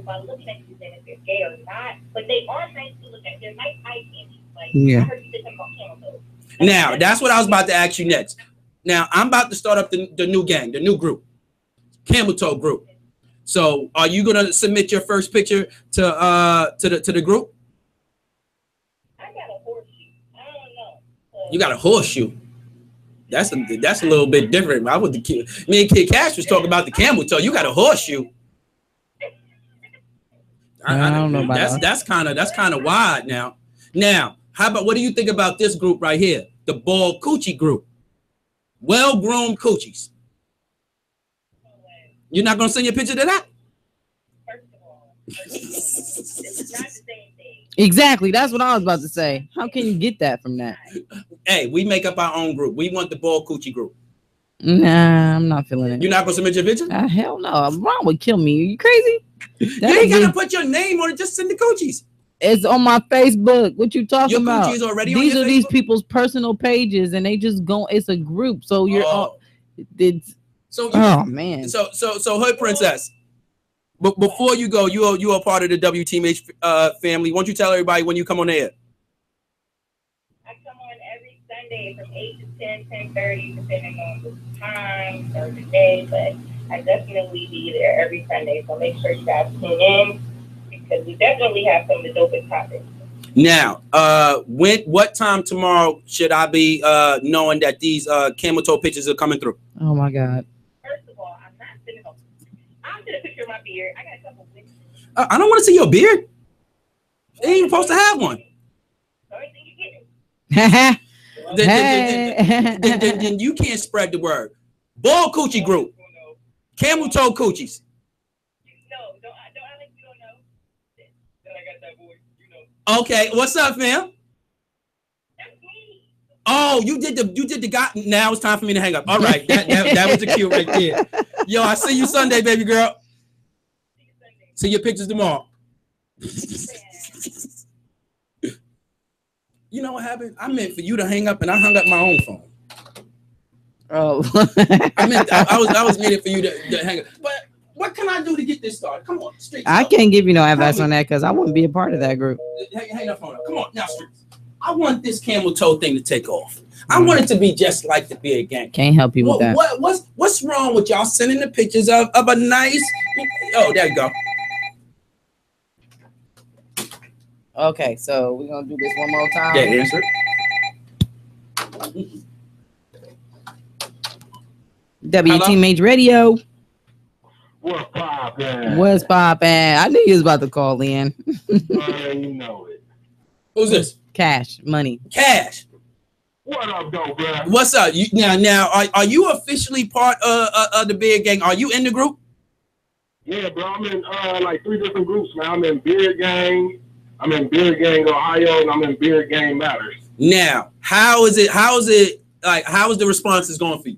by looking at you if they're gay or not, but they are nice to look at. They're nice identities. Like yeah. I heard you say something about camel toes. Now that's what I was about to ask you next. Now I'm about to start up the new gang, the new group, Camel Toe group. So are you gonna submit your first picture to the group? I got a horseshoe. I don't know. You got a horseshoe. That's a little bit different. Me and Kid Cash was talking about the camel toe. You got a horseshoe. I don't know about that's kind of wide now. Now, how about what do you think about this group right here? The Bald Coochie group. Well-groomed coochies. You're not gonna send your picture to that? First of all, it's not the same thing. Exactly. That's what I was about to say. How can you get that from that? Hey, we make up our own group. We want the Bald Coochie group. Nah, I'm not feeling it. You're not gonna submit your picture? Hell no. Ron would kill me. Are you crazy? You ain't gotta put your name on it. Just send the coochies. It's on my Facebook. What you talking about? Coochie is already these on your are Facebook? These people's personal pages, and they just go. It's a group, so you're. Oh man. So Hood Princess. But before you go, you are part of the WTMH family. Won't you tell everybody when you come on air? I come on every Sunday from 8 to 10, 10:30, depending on the time or the day. But I definitely be there every Sunday, so make sure you guys tune in because we definitely have some of the dopest topics. Now, what time tomorrow should I be knowing that these camel toe pictures are coming through? Oh my God. First of all, I'm gonna picture of my beard. I got a couple witnesses. I don't want to see your beard. You ain't supposed to have one. Then you can't spread the word. Bald Coochie group. Camel toe coochies. Okay, what's up, fam? Oh, you did the guy. Now it's time for me to hang up. All right, that was the cue right there. Yo, I see you Sunday, baby girl. See your pictures tomorrow. You know what happened? I meant for you to hang up, and I hung up my own phone. Oh, I was meaning for you to hang up. But what can I do to get this started? Come on, Streets. I can't give you no advice on that because I wouldn't be a part of that group. Hang that phone up. Come on, now, Streets. I want this camel toe thing to take off. I want it to be just like the beard gang. Can't help you with that. What's wrong with y'all sending the pictures of a nice? Oh, there you go. Okay, so we're gonna do this one more time. Yeah, answer. WTMH Radio. What's poppin'? What's poppin'? I knew you was about to call in. You know it. Who's this? Cash, money. Cash. What up, though, bro? What's up? Now, are you officially part of the beard gang? Are you in the group? Yeah, bro. I'm in like 3 different groups, man. I'm in Beard Gang. I'm in Beard Gang Ohio, and I'm in Beard Gang Matters. Now, how is the responses going for you?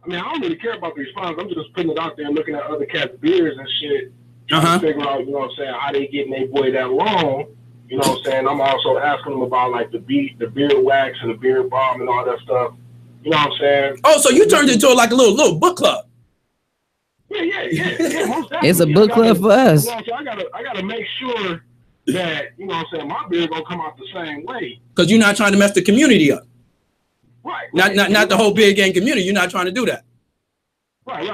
I mean, I don't really care about the response. I'm just putting it out there and looking at other cats' beards and shit. Trying to figure out, you know what I'm saying, how they getting their boy that long. You know what I'm saying? I'm also asking them about like the beard wax and the beard balm and all that stuff. You know what I'm saying? Oh, so you turned into like a little book club. Yeah, most definitely. It's a book club for us. You know, so I gotta make sure that, you know what I'm saying, my beard gonna come out the same way. Because you're not trying to mess the community up. Right. Not the whole beard gang community. You're not trying to do that. Right.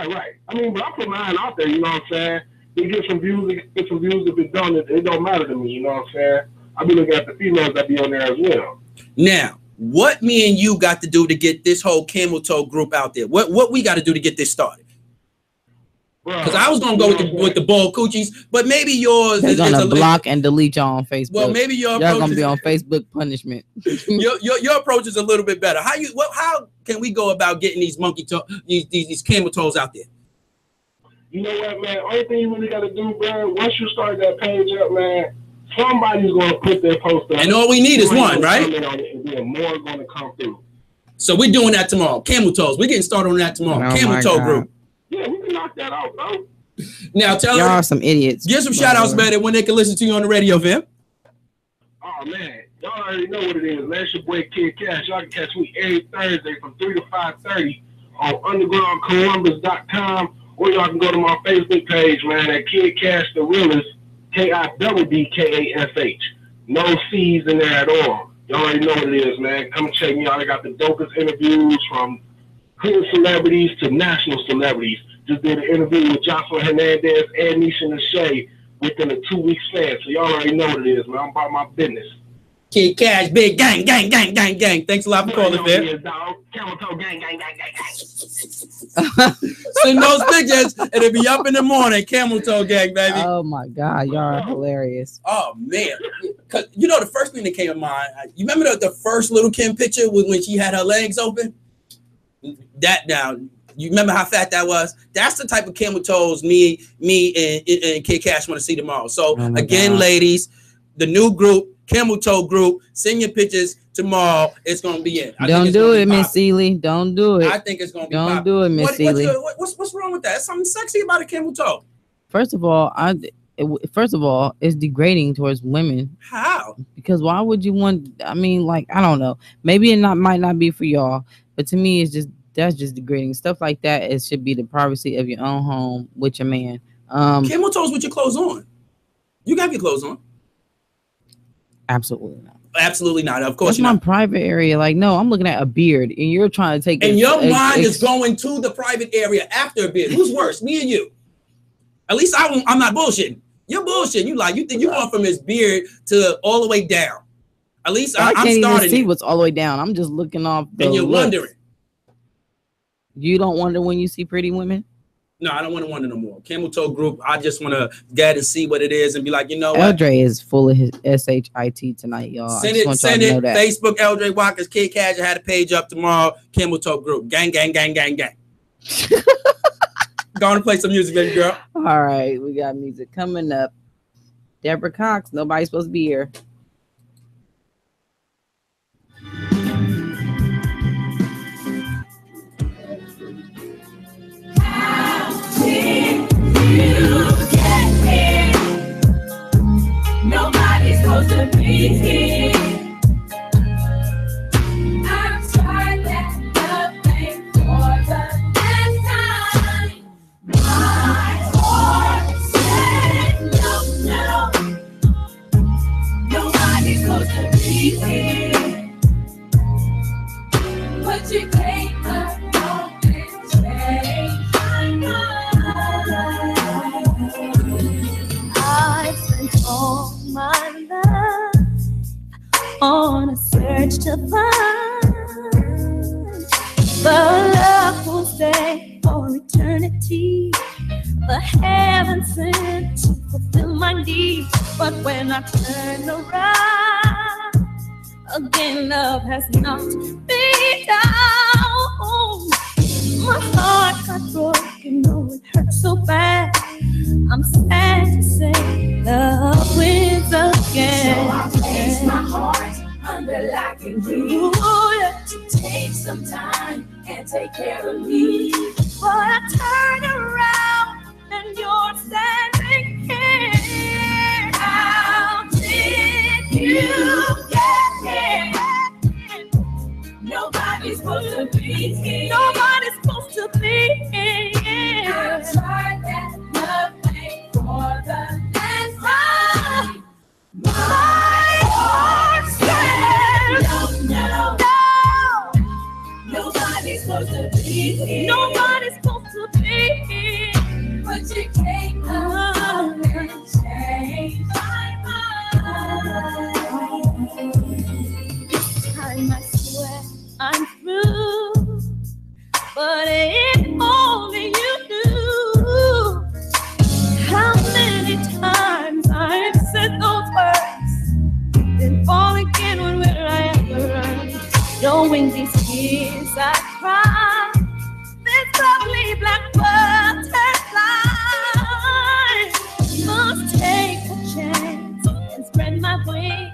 I mean, but I put mine out there, you know what I'm saying? they get some views. They get some views. If it don't, it don't matter to me. You know what I'm saying? I be looking at the females that be on there as well. Now, what me and you got to do to get this whole Camel Toe group out there? What we got to do to get this started? Because I was gonna go with the bald coochies, but maybe yours They're is gonna block and delete y'all on Facebook. Well, maybe y'all gonna be on Facebook punishment. your approach is a little bit better. How can we go about getting these these camel toes out there? You know what, man? Only thing you really gotta do, bro, once you start that page up, man, somebody's gonna put their post up. And all we need is one, right? And then more gonna come through. So we're doing that tomorrow. Camel toes. We're getting started on that tomorrow. Oh Camel toe group. Yeah, we can knock that out, bro. Now tell y'all them, some idiots. Give some shout outs, man, when they can listen to you on the radio, fam. Oh man, y'all already know what it is, man. It's your boy Kid Cash. Y'all can catch me every Thursday from 3 to 5:30 on undergroundcolumbus.com, or y'all can go to my Facebook page, man, at Kid Cash the Realist, KIDDKASH. No C's in there at all. Y'all already know what it is, man. Come check me out. I got the dopest interviews from hood celebrities to national celebrities. Just did an interview with Jocelyn Hernandez and Nisha Nashay within a 2-week span. So y'all already know what it is, man. I'm about my business. Kid Cash, big gang. Thanks a lot for calling, man. Camel Toe gang. Send those pictures and it'll be up in the morning. Camel Toe gang, baby. Oh my God, y'all are hilarious. Oh man, cause you know the first thing that came to mind. You remember the first Little Kim picture when she had her legs open? That now. You remember how fat that was? That's the type of camel toes me and Kid Cash want to see tomorrow. So again, ladies, the new group, Camel Toe group, send your pictures tomorrow. It's gonna be in. Don't do it, Miss Seeley. Don't do it. I think it's gonna be. Don't do it, Miss Seeley. What's wrong with that? There's something sexy about a camel toe. First of all, it's degrading towards women. How? Because why would you want? I mean, like, I don't know. Maybe it might not be for y'all, but to me, that's just degrading. Stuff like that, it should be the privacy of your own home with your man. Camel toes with your clothes on. You got your clothes on. Absolutely not. Absolutely not. Of course, that's my private area. Like, no, I'm looking at a beard, and you're trying to take. And your mind is going to the private area after a beard. Who's worse, me or you? At least I'm not bullshitting. You're bullshitting. You think you're going from his beard to all the way down. At least I'm can't starting. Even see what's all the way down. I'm just looking off. And you're wondering. You don't wonder when you see pretty women? No, I don't want to wonder no more. Camel Toe group, I just want to get and see what it is and be like, you know what? Eldre is full of his SHIT tonight, y'all. Send it. Facebook, Eldre Walker's Kid Cash. I had a page up tomorrow. Camel Toe group. Gang. Go on and play some music, baby girl. All right, we got music coming up. Deborah Cox, nobody's supposed to be here. Nobody's supposed to be here. I've tried that nothing for the last time. My heart said no. Nobody's supposed to be here. But you came along and changed my mind. I've spent all my life on a search to find the love will stay for eternity, the heaven sent to fulfill my needs. But when I turn around again, love has knocked me down. My heart got broken, oh it hurts so bad. I'm sad to say love wins again. So I place my heart under lock and key to take some time and take care of me. But I turn around and you're standing here. How did you get here? Nobody's supposed to be here. Nobody's supposed to be here. I've tried that nothing for the last time. My heart says no. Nobody's supposed to be here. Nobody's supposed to be here. But you came along chance and spread my wings.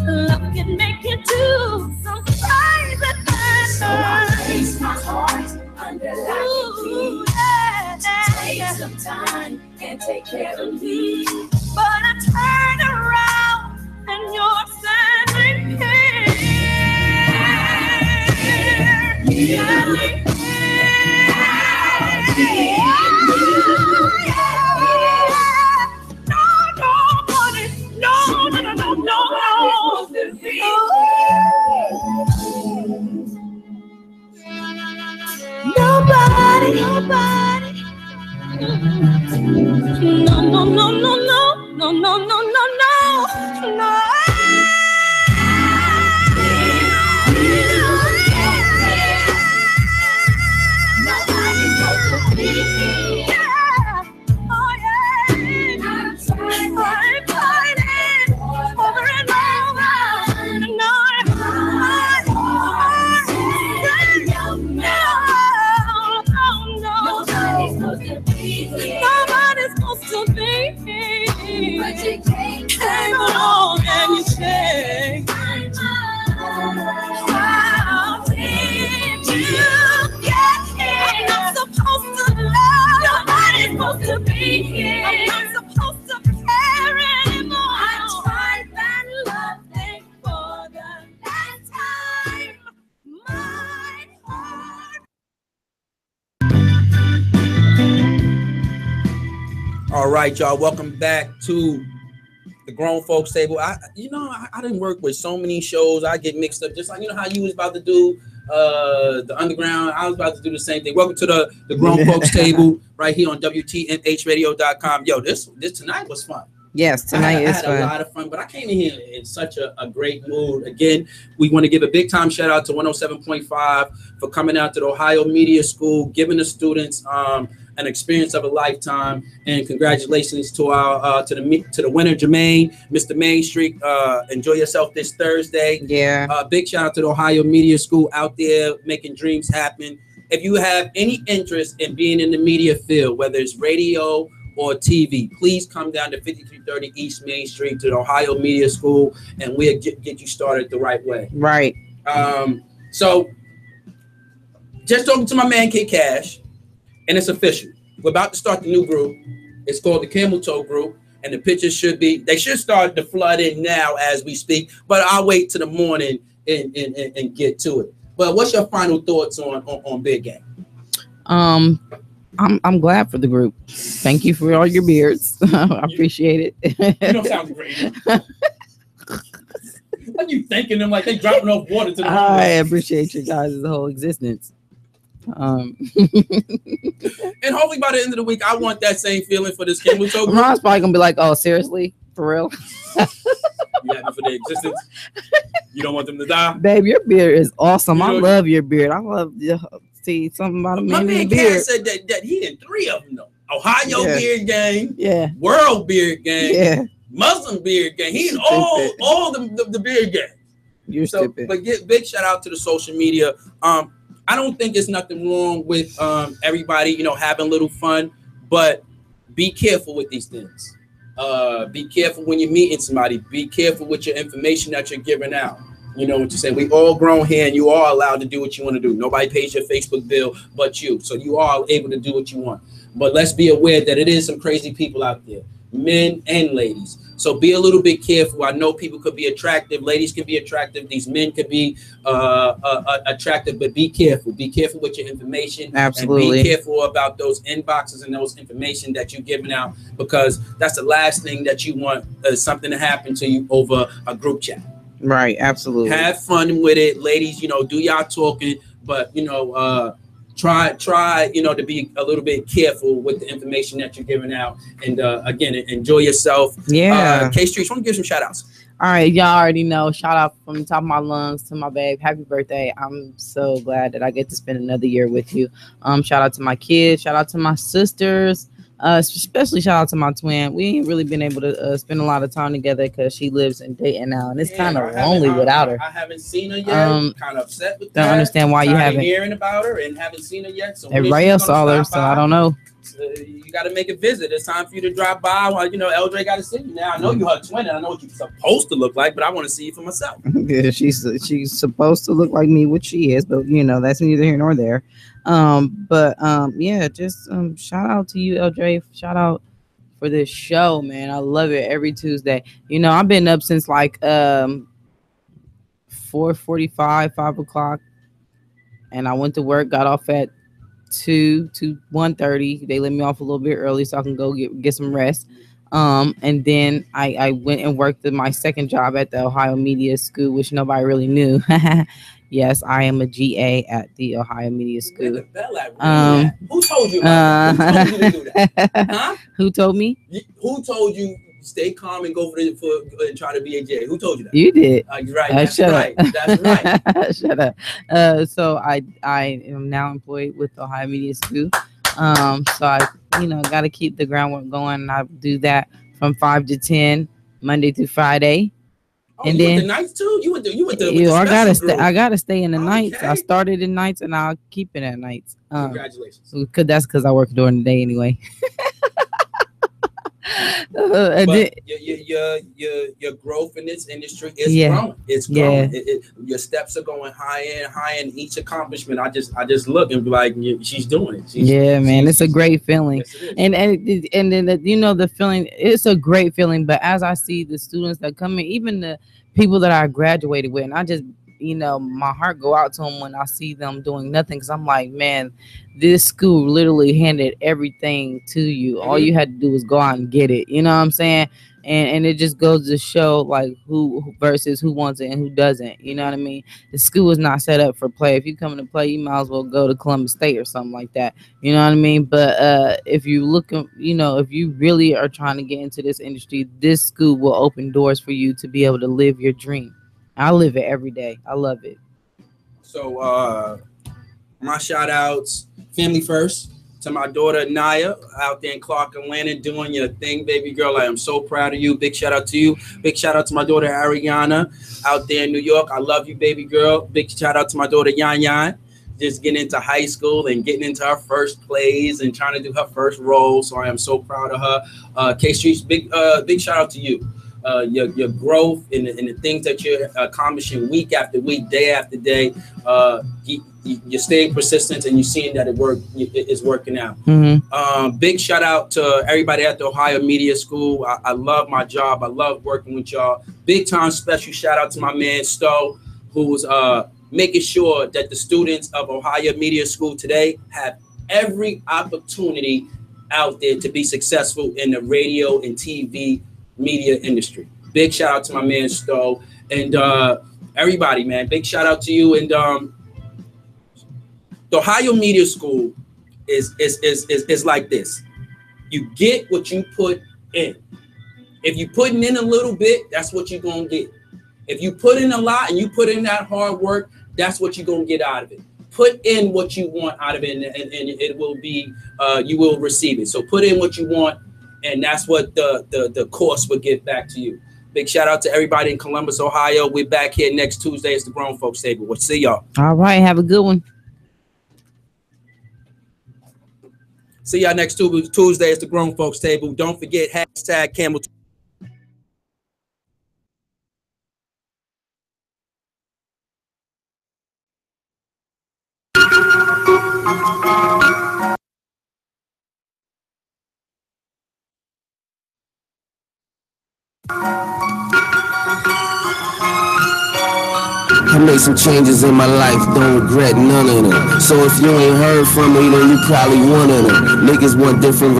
Love can make you do some crazy things. So I place my heart under lock and key. Take some time and take care of me. But I turn around and you're standing here. Nobody. No. Came along and you say, how did you get here? I'm not supposed to love. Nobody's supposed to be here. I'm not supposed to care anymore. I tried that love thing for the last time. My heart. All right, y'all. Welcome back to the Grown Folks Table. I didn't work with so many shows. I get mixed up, just like how you was about to do the Underground. I was about to do the same thing. Welcome to the Grown Folks Table right here on WTMHradio.com. Yo, this tonight was fun. Yes, tonight I had a lot of fun, but I came in here in such a great mood. Again, we want to give a big time shout out to 107.5 for coming out to the Ohio Media School, giving the students an experience of a lifetime, and congratulations to our to the winner, Jermaine, Mr. Main Street. Enjoy yourself this Thursday. Yeah. Big shout out to the Ohio Media School out there making dreams happen. If you have any interest in being in the media field, whether it's radio or TV, please come down to 5330 East Main Street to the Ohio Media School, and we'll get you started the right way. Right. So just talking to my man Kid Cash, and it's official. We're about to start the new group. It's called the Camel Toe Group, and the pictures should start to flood in now as we speak, but I'll wait till the morning and get to it. But what's your final thoughts on Big Gang? I'm glad for the group. Thank you for all your beards. I appreciate it. You don't sound great. What are you thinking them like they dropping off water to the I appreciate you guys' whole existence. And hopefully by the end of the week, I want that same feeling for this Camel Toe Group. Ron's probably gonna be like, "Oh, seriously, for real?" You happy for their existence? You don't want them to die, babe. Your beard is awesome. I love your beard. I love see something about a man. My man Cass said that he in 3 of them though. Ohio beard gang, world beard gang, Muslim beard gang. He in all the beard gang. You're stupid. But big shout out to the social media. I don't think there's nothing wrong with everybody, having a little fun, but be careful with these things. Be careful when you're meeting somebody. Be careful with your information that you're giving out. You know what you're saying? We all grown here, and you are allowed to do what you want to do. Nobody pays your Facebook bill but you. So you are able to do what you want. But let's be aware that it is some crazy people out there, men and ladies. So be a little bit careful. I know people could be attractive. Ladies can be attractive. These men could be attractive, but be careful. Be careful with your information. Absolutely. And be careful about those inboxes and those information that you're giving out, because that's the last thing that you want something to happen to you over a group chat. Right. Absolutely. Have fun with it. Ladies, do y'all talking, but, try to be a little bit careful with the information that you're giving out, and again, enjoy yourself. K Streets, want to give some shout outs. All right, y'all already know. Shout out from the top of my lungs to my babe. Happy birthday. I'm so glad that I get to spend another year with you. Shout out to my kids, shout out to my sisters, especially shout out to my twin. We ain't really been able to spend a lot of time together because she lives in Dayton now, and it's kind of lonely without her. I haven't seen her yet. I'm kind of upset with that. Don't understand why you haven't hearing about her and haven't seen her yet. So everybody else saw her, so I don't know. you got to make a visit. It's time for you to drop by. Well, you know, LJ got to see you now. I know you're her twin, and I know what you're supposed to look like, but I want to see you for myself. Yeah, she's supposed to look like me, which she is, but you know that's neither here nor there. Yeah, just shout out to you, LJ. Shout out for this show, man. I love it every Tuesday. You know, I've been up since like 4:45, 5 o'clock, and I went to work, got off at 2 to 1:30. They let me off a little bit early so I can go get some rest. And then I went and worked at my second job at the Ohio Media School, which nobody really knew. Yes, I am a GA at the Ohio Media School. Who told you about that? Who told you to do that? Huh? Who told me? Who told you stay calm and go for and try to be a GA? Who told you that? You did. You're right. That's right. That's right. Shut up. So I am now employed with Ohio Media School. So I, got to keep the groundwork going. And I do that from 5 to 10, Monday through Friday. Oh, and then the nights too. You went to I gotta stay in the nights. I started in nights and I'll keep it at nights. Congratulations. Because I work during the day anyway. Your growth in this industry is growing. It's growing. Your steps are going higher and higher in each accomplishment. I just look and be like, she's doing it. Man, it's a great feeling. Yes, and then the feeling, it's a great feeling. But as I see the students that come in, even the people that I graduated with, and I just my heart go out to them when I see them doing nothing, because I'm like, man, this school literally handed everything to you. All you had to do was go out and get it. You know what I'm saying? And it just goes to show like who versus who wants it and who doesn't. You know what I mean? The school is not set up for play. If you come to play, you might as well go to Columbus State or something like that. You know what I mean? But if you look, if you really are trying to get into this industry, this school will open doors for you to be able to live your dream. I live it every day. I love it. So my shout outs, family first, to my daughter Naya out there in Clark Atlanta doing your thing, baby girl. I am so proud of you. Big shout out to you. Big shout out to my daughter Ariana out there in New York. I love you, baby girl. Big shout out to my daughter Yan Yan, just getting into high school and getting into her first plays and trying to do her first role. So I am so proud of her. K-Street's big shout out to you. Your growth and the things that you're accomplishing week after week, day after day. You're staying persistent and you're seeing that it's working out. Mm-hmm. Big shout out to everybody at the Ohio Media School. I love my job. I love working with y'all. Big time special shout out to my man Stowe, who's making sure that the students of Ohio Media School today have every opportunity out there to be successful in the radio and TV media industry. Big shout out to my man Stowe and everybody, man. Big shout out to you. And the Ohio Media School is like this. You get what you put in. If you putting in a little bit, that's what you're gonna get. If you put in a lot and you put in that hard work, that's what you're gonna get out of it. Put in what you want out of it, and it will be you will receive it. So put in what you want, and that's what the course will give back to you. Big shout out to everybody in Columbus, Ohio. We're back here next Tuesday. It's the Grown Folks Table. We'll see y'all. All right, have a good one. See y'all next Tuesday. It's the Grown Folks Table. Don't forget #Camel. I made some changes in my life, don't regret none of them. So if you ain't heard from me, then you probably one of them. Niggas want different